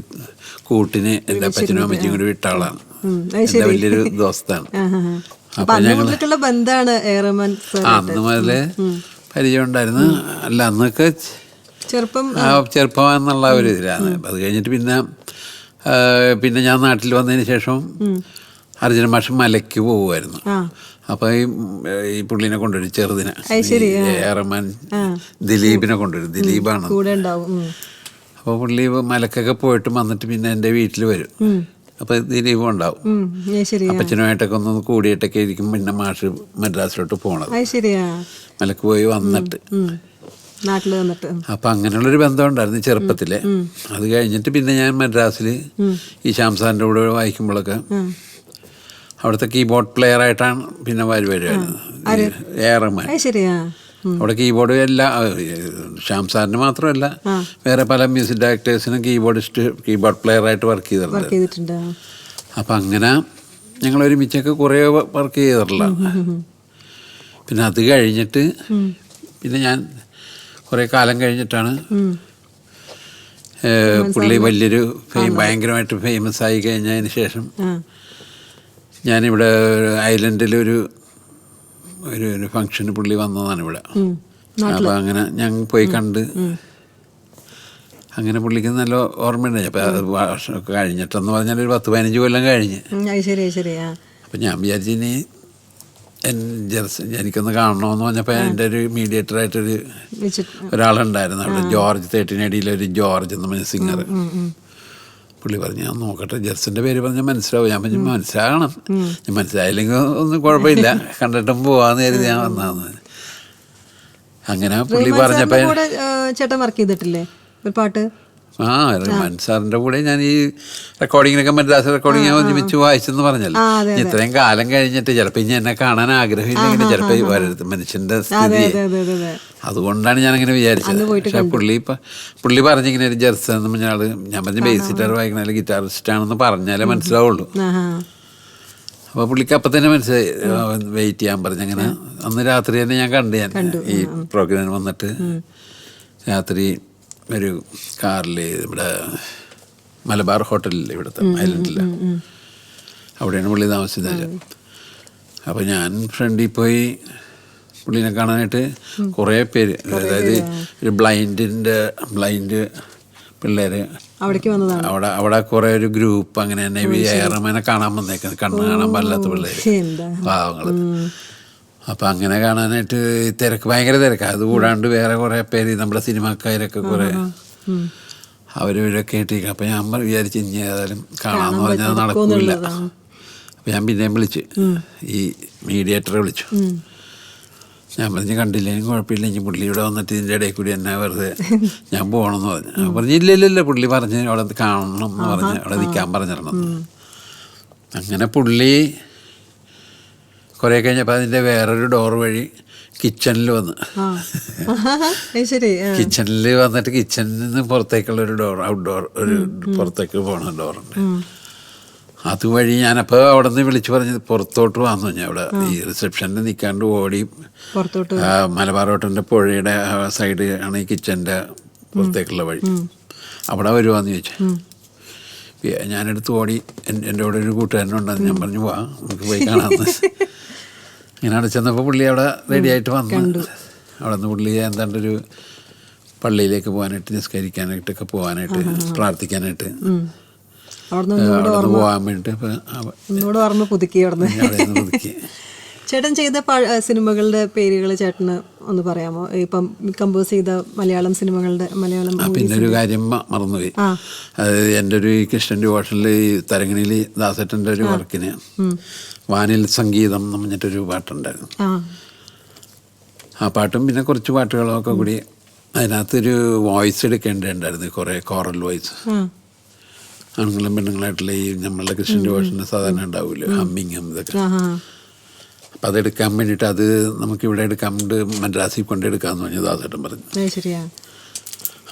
കൂട്ടിന് എൻ്റെ അപ്പച്ചനും അമ്മച്ചിയും കൂടി വിട്ട ആളാണ്. എൻ്റെ വലിയൊരു ദോസ്താണ്. അപ്പം ഞങ്ങൾ അന്ന് മുതലേ പരിചയം ഉണ്ടായിരുന്നു. അല്ല അന്നൊക്കെ ചെറുപ്പം എന്നുള്ള ഒരു ഇതിലാണ്. അത് കഴിഞ്ഞിട്ട് പിന്നെ ഞാൻ നാട്ടിൽ വന്നതിന് ശേഷം അർജുനൻ മാഷ് മലയ്ക്ക് പോകുമായിരുന്നു. അപ്പോൾ ഈ പുള്ളിനെ കൊണ്ടുവരും, ചെറുതിനെ. റഹ്മാൻ ദിലീപിനെ കൊണ്ടുവരും. ദിലീപാണ്. അപ്പോൾ പുള്ളി മലക്കൊക്കെ പോയിട്ട് വന്നിട്ട് പിന്നെ എൻ്റെ വീട്ടിൽ വരും. അപ്പോൾ ദിലീപും ഉണ്ടാവും. അപ്പച്ചനുമായിട്ടൊക്കെ ഒന്ന് കൂടിയിട്ടൊക്കെ ഇരിക്കും. പിന്നെ മാഷ് മദ്രാസിലോട്ട് പോണത് മലക്ക് പോയി വന്നിട്ട് നാട്ടിൽ വന്നിട്ട്. അപ്പം അങ്ങനെയുള്ളൊരു ബന്ധം ഉണ്ടായിരുന്നു ചെറുപ്പത്തിലെ. അത് കഴിഞ്ഞിട്ട് പിന്നെ ഞാൻ മദ്രാസിൽ ഈ ശ്യാം സാറിൻ്റെ കൂടെ വായിക്കുമ്പോഴൊക്കെ അവിടുത്തെ കീബോർഡ് പ്ലെയർ ആയിട്ടാണ് പിന്നെ വരുമായിരുന്നു എ ആർ റഹ്മാൻ. അവിടെ കീബോർഡ് എല്ലാ ശ്യാം സാറിന് മാത്രമല്ല വേറെ പല മ്യൂസിക് ഡയറക്ടേഴ്സിനും കീബോർഡ് പ്ലെയർ ആയിട്ട് വർക്ക് ചെയ്തിട്ടുണ്ട്. അപ്പം അങ്ങനെ ഞങ്ങൾ ഒരുമിച്ചൊക്കെ കുറേ വർക്ക് ചെയ്തിട്ടുള്ള. പിന്നെ അത് കഴിഞ്ഞിട്ട് പിന്നെ ഞാൻ കുറേ കാലം കഴിഞ്ഞിട്ടാണ് പുള്ളി വലിയൊരു ഭയങ്കരമായിട്ട് ഫേമസ് ആയി കഴിഞ്ഞതിന് ശേഷം ഞാനിവിടെ ഐലൻഡിലൊരു ഒരു ഫംഗ്ഷന് പുള്ളി വന്നതാണ് ഇവിടെ. അപ്പോൾ അങ്ങനെ ഞാൻ പോയി കണ്ട് അങ്ങനെ പുള്ളിക്ക് നല്ല ഓർമ്മയുണ്ടായി. അപ്പോൾ അത് വർഷമൊക്കെ കഴിഞ്ഞിട്ടെന്ന് പറഞ്ഞാൽ ഒരു 10-15 കൊല്ലം കഴിഞ്ഞ്. അപ്പം ഞാൻ വിചാരിച്ചു ഇനി എനിക്കൊന്ന് കാണണമെന്ന് പറഞ്ഞപ്പോൾ എൻ്റെ ഒരു മീഡിയേറ്ററായിട്ടൊരു ഒരാളുണ്ടായിരുന്നു അവിടെ, ജോർജ് 13AD ഒരു ജോർജ് എന്ന് പറഞ്ഞ സിംഗർ. പുള്ളി പറഞ്ഞു ഞാൻ നോക്കട്ടെ, ജെർസിൻ്റെ പേര് പറഞ്ഞാൽ മനസ്സിലാവും. ഞാൻ പറഞ്ഞു മനസ്സിലാകണം, ഞാൻ മനസ്സിലായില്ലെങ്കിൽ ഒന്നും കുഴപ്പമില്ല, കണ്ടിട്ടും പോവാന്ന് കരുതി ഞാൻ വന്നതെന്ന്. അങ്ങനെ പുള്ളി പറഞ്ഞപ്പോൾ ചേട്ടൻ വർക്ക് ചെയ്തിട്ടില്ലേ ഒരു പാട്ട്? റഹ്മാൻ സാറിൻ്റെ കൂടെ ഞാൻ ഈ റെക്കോർഡിങ്ങിനൊക്കെ മദ്രാസ് റെക്കോർഡിങ് ഒരുമിച്ച് വായിച്ചെന്ന് പറഞ്ഞല്ലോ. ഇത്രയും കാലം കഴിഞ്ഞിട്ട് ചിലപ്പോൾ ഇനി എന്നെ കാണാൻ ആഗ്രഹമില്ലെങ്കിൽ ചിലപ്പോൾ വരരുത് മനുഷ്യൻ്റെ സ്ഥിതി. അതുകൊണ്ടാണ് ഞാനങ്ങനെ വിചാരിച്ചത്. പക്ഷെ പുള്ളി പറഞ്ഞിങ്ങനെ ഒരു ജെർസ എന്ന് പറഞ്ഞ ആള്, ഞാൻ പറഞ്ഞ ബേസ് ഗിറ്റാർ വായിക്കണ ഗിറ്റാറിസ്റ്റാണെന്ന് പറഞ്ഞാലേ മനസ്സിലാവുള്ളൂ. അപ്പോൾ പുള്ളിക്ക് അപ്പം തന്നെ മനസ്സിലായി. വെയിറ്റ് ചെയ്യാൻ പറഞ്ഞു. അങ്ങനെ അന്ന് രാത്രി തന്നെ ഞാൻ കണ്ടു ഈ പ്രോഗ്രാമിന് വന്നിട്ട് രാത്രി ഒരു കാറിൽ ഇവിടെ മലബാർ ഹോട്ടലിൽ ഇവിടുത്തെ ഐലൻഡിൽ അവിടെയാണ് പുള്ളി താമസിച്ചത്. അപ്പോൾ ഞാൻ ഫ്രണ്ടിൽ പോയി പുള്ളിനെ കാണാനായിട്ട് കുറേ പേര്, അതായത് ഒരു ബ്ലൈൻഡ് പിള്ളേർ അവിടെ കുറേ ഒരു ഗ്രൂപ്പ് അങ്ങനെ തന്നെ റഹ്മാനെ കാണാൻ വന്നേക്കുന്നത്, കണ്ണ് കാണാൻ പാടില്ലാത്ത പിള്ളേർ, പാവങ്ങൾ. അപ്പം അങ്ങനെ കാണാനായിട്ട് ഭയങ്കര തിരക്കാണ്. അതുകൂടാണ്ട് വേറെ കുറേ പേര് നമ്മുടെ സിനിമാക്കാരൊക്കെ കുറേ അവരൊക്കെ ആയിട്ടിരിക്കും. അപ്പം ഞാൻ വിചാരിച്ചു ഇനി ഏതായാലും കാണാമെന്ന് പറഞ്ഞാൽ നടക്കില്ല. അപ്പം ഞാൻ പിന്നെയും വിളിച്ചു, ഈ മീഡിയേറ്ററെ വിളിച്ചു. ഞാൻ പറഞ്ഞു കണ്ടില്ലെങ്കിൽ കുഴപ്പമില്ല, ഇനി പുള്ളി ഇവിടെ വന്നിട്ട് ഇതിൻ്റെ ഇടയിൽ കൂടി എന്നെ വെറുതെ ഞാൻ പോകണമെന്ന് പറഞ്ഞു. ഞാൻ പറഞ്ഞു ഇല്ല പുള്ളി പറഞ്ഞ് അവിടെ കാണണം എന്ന് പറഞ്ഞ് അവിടെ നിൽക്കാൻ പറഞ്ഞിരണം. അങ്ങനെ പുള്ളി കുറേ കഴിഞ്ഞപ്പോൾ അതിൻ്റെ വേറൊരു ഡോർ വഴി കിച്ചണിൽ വന്ന് കിച്ചണിൽ വന്നിട്ട് കിച്ചണിൽ നിന്ന് പുറത്തേക്കുള്ള ഒരു ഡോർ, ഔട്ട്ഡോർ ഒരു പുറത്തേക്ക് പോകണ ഡോറുണ്ട്. അതുവഴി ഞാനപ്പോൾ അവിടെ നിന്ന് വിളിച്ചു പറഞ്ഞത് പുറത്തോട്ട് വന്നു. ഞാൻ അവിടെ ഈ റിസപ്ഷനിൽ നിൽക്കാണ്ട് ഓടി മലബാർ ഹോട്ടലിൻ്റെ പുഴയുടെ സൈഡ് ആണ് ഈ കിച്ചൻ്റെ പുറത്തേക്കുള്ള വഴി, അവിടെ വരുവാന്ന് ചോദിച്ചു. ഞാനെടുത്ത് ഓടി. എൻ്റെ കൂടെ ഒരു കൂട്ടുകാരനുണ്ടെന്ന് ഞാൻ പറഞ്ഞു പോവാ നമുക്ക് പോയി കാണാമെന്ന്. ഇങ്ങനെ അവിടെ ചെന്നപ്പോൾ പുള്ളി അവിടെ റെഡി ആയിട്ട് വന്നു. അവിടെ നിന്ന് പുള്ളി എന്താണ്ടൊരു പള്ളിയിലേക്ക് പോകാനായിട്ട്, നിസ്കരിക്കാനായിട്ടൊക്കെ പോകാനായിട്ട്, പ്രാർത്ഥിക്കാനായിട്ട് അവിടെ നിന്ന് പോകാൻ വേണ്ടിയിട്ട് പുതുക്കി. ചേട്ടൻ ചെയ്ത സിനിമകളുടെ പേരുകൾ ചേട്ടന് ഒന്ന് പറയാമോ? ഇപ്പം കമ്പോസ് ചെയ്ത മലയാളം സിനിമകളുടെ മലയാളം. പിന്നെ ഒരു കാര്യം മറന്നുപോയി. അതായത് എൻ്റെ ഒരു കൃഷ്ണൻ ഡിവോഷനിൽ ഈ തരങ്ങണിയിൽ ദാസേട്ടൻ്റെ ഒരു വർക്കിന് വാനിൽ സംഗീതം എന്ന് പറഞ്ഞിട്ടൊരു പാട്ടുണ്ടായിരുന്നു. ആ പാട്ടും പിന്നെ കുറച്ച് പാട്ടുകളൊക്കെ കൂടി അതിനകത്തൊരു വോയിസ് എടുക്കേണ്ടതുണ്ടായിരുന്നു, കുറേ കോറൽ വോയിസ്. ആണുങ്ങളും പെണ്ണുങ്ങളായിട്ടുള്ള ഈ നമ്മളുടെ കൃഷ്ണൻ ഡിവോഷന് സാധാരണ ഉണ്ടാവില്ല, ഹമ്മിങ്ങും ഇതൊക്കെ. അപ്പം അതെടുക്കാൻ വേണ്ടിയിട്ട് അത് നമുക്കിവിടെ എടുക്കാൻ വേണ്ടി മദ്രാസിൽ കൊണ്ടെടുക്കാമെന്ന് പറഞ്ഞു ദാസേട്ടൻ പറഞ്ഞു.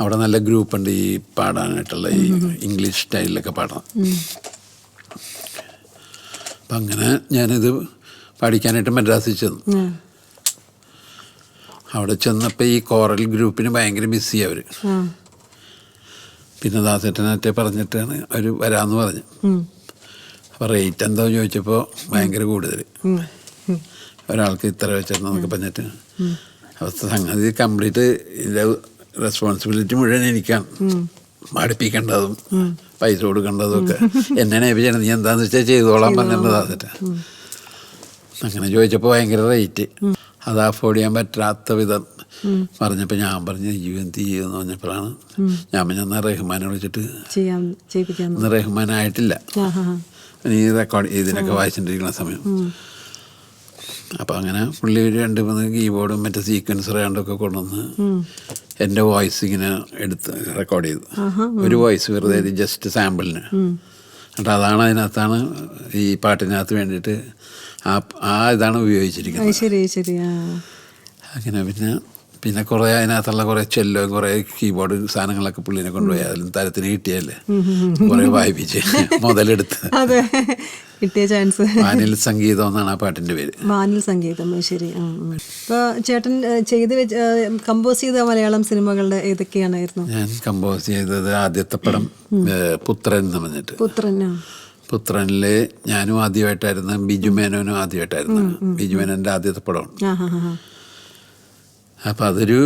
അവിടെ നല്ല ഗ്രൂപ്പുണ്ട് ഈ പാടാനായിട്ടുള്ള ഈ ഇംഗ്ലീഷ് സ്റ്റൈലിലൊക്കെ പാടാം. അപ്പം അങ്ങനെ ഞാനിത് പഠിക്കാനായിട്ട് മദ്രാസിൽ ചെന്നു. അവിടെ ചെന്നപ്പോൾ ഈ കോറൽ ഗ്രൂപ്പിന് ഭയങ്കര ബിസിയാണ് അവർ. പിന്നെ ദാസേട്ടനറ്റെ പറഞ്ഞിട്ടാണ് അവർ വരാമെന്ന് പറഞ്ഞു. അപ്പോൾ റേറ്റ് എന്താ ചോദിച്ചപ്പോൾ ഭയങ്കര കൂടുതൽ, ഒരാൾക്ക് ഇത്ര വെച്ചിരുന്നൊക്കെ പറഞ്ഞിട്ട്. അവസ്ഥ സംഗതി കംപ്ലീറ്റ് ഇതിൻ്റെ റെസ്പോൺസിബിലിറ്റി മുഴുവൻ എനിക്കാണ്. പഠിപ്പിക്കേണ്ടതും പൈസ കൊടുക്കേണ്ടതും ഒക്കെ എന്നെ ഏൽപ്പിച്ചാണ്. നീ എന്താണെന്ന് വെച്ചാൽ ചെയ്തോളാൻ പറഞ്ഞിട്ടുണ്ട് ദാസേട്ട. അങ്ങനെ ചോദിച്ചപ്പോൾ ഭയങ്കര റേറ്റ്, അത് അഫോർഡ് ചെയ്യാൻ പറ്റാത്ത വിധം പറഞ്ഞപ്പോൾ ഞാൻ പറഞ്ഞു ഈ എന്ത് ചെയ്യുമെന്ന് പറഞ്ഞപ്പോഴാണ് ഞാൻ പറഞ്ഞാൽ റഹ്മാനെ വിളിച്ചിട്ട്. ഇന്ന് റഹ്മാനായിട്ടില്ല, ഈ റെക്കോർഡ് ഇതിനൊക്കെ വായിച്ചിട്ടിരിക്കുന്ന സമയം. അപ്പം അങ്ങനെ പുള്ളി ഒരു 2-3 കീബോർഡും മറ്റേ സീക്വൻസർ രണ്ടൊക്കെ കൊണ്ടുവന്ന് എൻ്റെ വോയിസ് ഇങ്ങനെ എടുത്ത് റെക്കോർഡ് ചെയ്തു. ഒരു വോയിസ് വെറുതെ ജസ്റ്റ് സാമ്പിളിന്. എന്നിട്ട് അതാണ് അതിനകത്താണ് ഈ പാട്ടിനകത്ത് വേണ്ടിയിട്ട് ആ ഇതാണ് ഉപയോഗിച്ചിരിക്കുന്നത്. അങ്ങനെ പിന്നെ കുറേ അതിനകത്തുള്ള കുറേ ചെല്ലോ കുറേ കീബോർഡ് സാധനങ്ങളൊക്കെ പുള്ളിനെ കൊണ്ടുപോയി അതിലും തരത്തിന് കിട്ടിയല്ലേ കുറേ വായിപ്പിച്ച് മുതലെടുത്ത് കിട്ടിയ ചാൻസ്. വാനിൽ സംഗീതം എന്നാണ് ആ പാട്ടിൻ്റെ പേര്. വാനിൽ സംഗീതം. ശരി. ഇപ്പോൾ ചേട്ടൻ കമ്പോസ് ചെയ്ത മലയാളം സിനിമകളുടെ ഏതൊക്കെയാണായിരുന്നു? ഞാൻ കമ്പോസ് ചെയ്തത് ആദ്യത്തെ പടം പുത്രൻ എന്ന് പറഞ്ഞിട്ട്. പുത്രനിൽ ഞാനും ആദ്യമായിട്ടായിരുന്നു, ബിജു മേനോനും ആദ്യമായിട്ടായിരുന്നു. ബിജു മേനോൻ്റെ ആദ്യത്തെ പടമാണ്. അപ്പം അതൊരു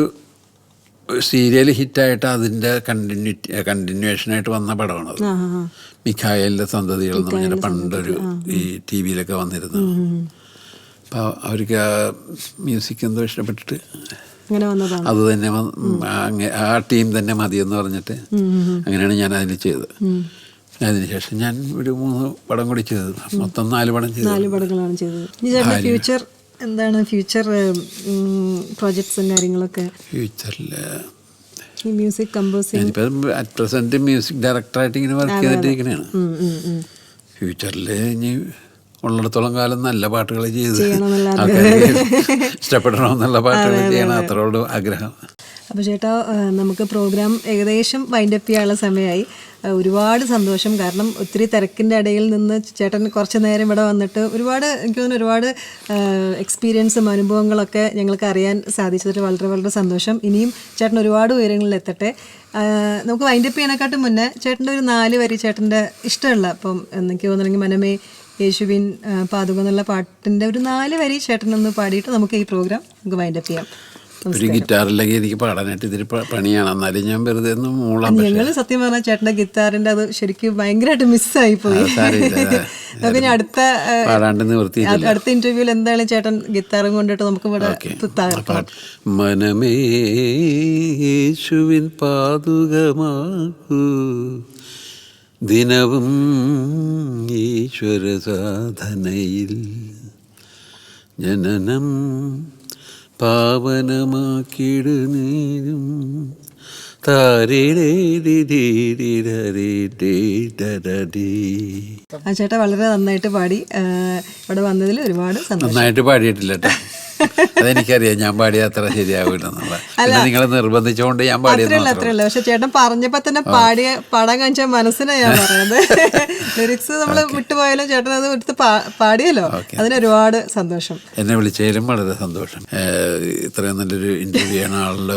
സീരിയൽ ഹിറ്റായിട്ട് അതിൻ്റെ കണ്ടിന്യൂഷനായിട്ട് വന്ന പടമാണത്. മിഖായലിൻ്റെ സന്തതികൾ എന്ന് പറഞ്ഞാൽ പണ്ടൊരു ഈ ടി വിയിലൊക്കെ വന്നിരുന്നു. അപ്പോൾ അവർക്ക് ആ മ്യൂസിക് എന്തോ ഇഷ്ടപ്പെട്ടിട്ട് അത് തന്നെ ആ ടീം തന്നെ മതിയെന്ന് പറഞ്ഞിട്ട് അങ്ങനെയാണ് ഞാൻ അതിന് ചെയ്തത്. പിന്നെ അതിനുശേഷം ഞാൻ ഒരു 3 പടം കൂടി ചെയ്തത്, മൊത്തം 4 പടം ചെയ്തു. 4 പടങ്ങളാണ് ചെയ്തത്. ഫ്യൂച്ചർ എന്താണ്? ഫ്യൂച്ചർ പ്രോജക്ട്സും കാര്യങ്ങളൊക്കെ? ഫ്യൂച്ചറിൽ മ്യൂസിക് കമ്പോസിങ് ഞാനിപ്പം അറ്റ് പ്രസൻറ്റ് മ്യൂസിക് ഡയറക്ടറായിട്ട് ഇങ്ങനെ വർക്ക് ചെയ്തിട്ടിരിക്കണതാണ്. ഫ്യൂച്ചറിൽ ഇനി ഉള്ളിടത്തോളം കാലം നല്ല പാട്ടുകൾ ചെയ്ത് ആൾക്കാർക്ക് ഇഷ്ടപ്പെടണമെന്നുള്ള പാട്ടുകൾ ചെയ്യണം, അത്രയോട് ആഗ്രഹം. അപ്പോൾ ചേട്ടാ, നമുക്ക് പ്രോഗ്രാം ഏകദേശം വൈൻഡപ്പ് ചെയ്യാനുള്ള സമയമായി. ഒരുപാട് സന്തോഷം. കാരണം ഒത്തിരി തിരക്കിൻ്റെ ഇടയിൽ നിന്ന് ചേട്ടൻ കുറച്ച് നേരം ഇവിടെ വന്നിട്ട് എനിക്ക് തോന്നുന്നു ഒരുപാട് എക്സ്പീരിയൻസും അനുഭവങ്ങളൊക്കെ ഞങ്ങൾക്ക് അറിയാൻ സാധിച്ചതിൽ വളരെ വളരെ സന്തോഷം. ഇനിയും ചേട്ടൻ ഒരുപാട് ഉയരങ്ങളിൽ എത്തട്ടെ. നമുക്ക് വൈൻഡപ്പ് ചെയ്യാനെക്കാട്ടും മുന്നേ ചേട്ടൻ്റെ ഒരു 4 വരി ചേട്ടൻ്റെ ഇഷ്ടമുള്ള, അപ്പം എനിക്ക് തോന്നുന്നെങ്കിൽ മനമേ യേശുവിൻ പാതുക എന്നുള്ള പാട്ടിൻ്റെ ഒരു 4 വരി ചേട്ടനൊന്ന് പാടിയിട്ട് നമുക്ക് ഈ പ്രോഗ്രാം നമുക്ക് വൈൻഡപ്പ് ചെയ്യാം. ഒരു ഗിറ്റാറില്ലെങ്കിൽ എനിക്ക് പാടാനായിട്ട് ഇതിന് പണിയാണ്, എന്നാലും ഞാൻ വെറുതെ ഒന്ന് മൂളാൻ. ഞങ്ങൾ സത്യം പറഞ്ഞാൽ ചേട്ടൻ്റെ ഗിറ്റാറിൻ്റെ അത് ശരിക്കും ഭയങ്കരമായിട്ട് മിസ്സായി പോയി. നമുക്ക് ഇനി അടുത്ത ഇന്റർവ്യൂവിൽ എന്തായാലും ചേട്ടൻ ഗിറ്റാറും കൊണ്ടിട്ട് നമുക്ക് ഇവിടെ മനമേ യേശുവിൻ പാതുകമാകൂ ദിനവും ഈശ്വര സാധനയിൽ ജനനം പാവനമാക്കിടുന്നേരും ചേട്ടാ വളരെ നന്നായിട്ട് പാടി. ഇവിടെ വന്നതിൽ ഒരുപാട് സന്തോഷം. നന്നായിട്ട് പാടിയിട്ടില്ല കേട്ടോ, അതെനിക്കറിയാം. ഞാൻ പാടിയ അത്ര ശരിയാവില്ലെന്നുള്ള, നിങ്ങൾ നിർബന്ധിച്ചുകൊണ്ട് ഞാൻ പാടിയത് അത്രയല്ല. പക്ഷെ ചേട്ടൻ പറഞ്ഞപ്പോ തന്നെ പാടാൻ കാണിച്ച മനസ്സിനെ ഞാൻ പറയുന്നത്. ലിറിക്സ് നമ്മൾ വിട്ടുപോയാലും ചേട്ടൻ അത് എടുത്ത് പാടിയല്ലോ, അതിന് ഒരുപാട് സന്തോഷം. എന്നെ വിളിച്ചതിലും വളരെ സന്തോഷം. ഇത്രയും നല്ലൊരു ഇന്റർവ്യൂ ആണ് ആളുടെ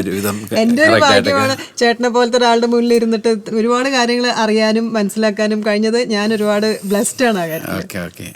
ഒരുവിധം. എൻ്റെ ഒരു ഭാഗ്യമാണ് ചേട്ടനെ പോലത്തെ ഒരാളുടെ മുന്നിൽ ഇരുന്നിട്ട് ഒരുപാട് കാര്യങ്ങൾ അറിയാനും മനസ്സിലാക്കാനും കഴിഞ്ഞത്. ഞാൻ ഒരുപാട് ബ്ലെസ്ഡ് ആണ്. ഓക്കെ.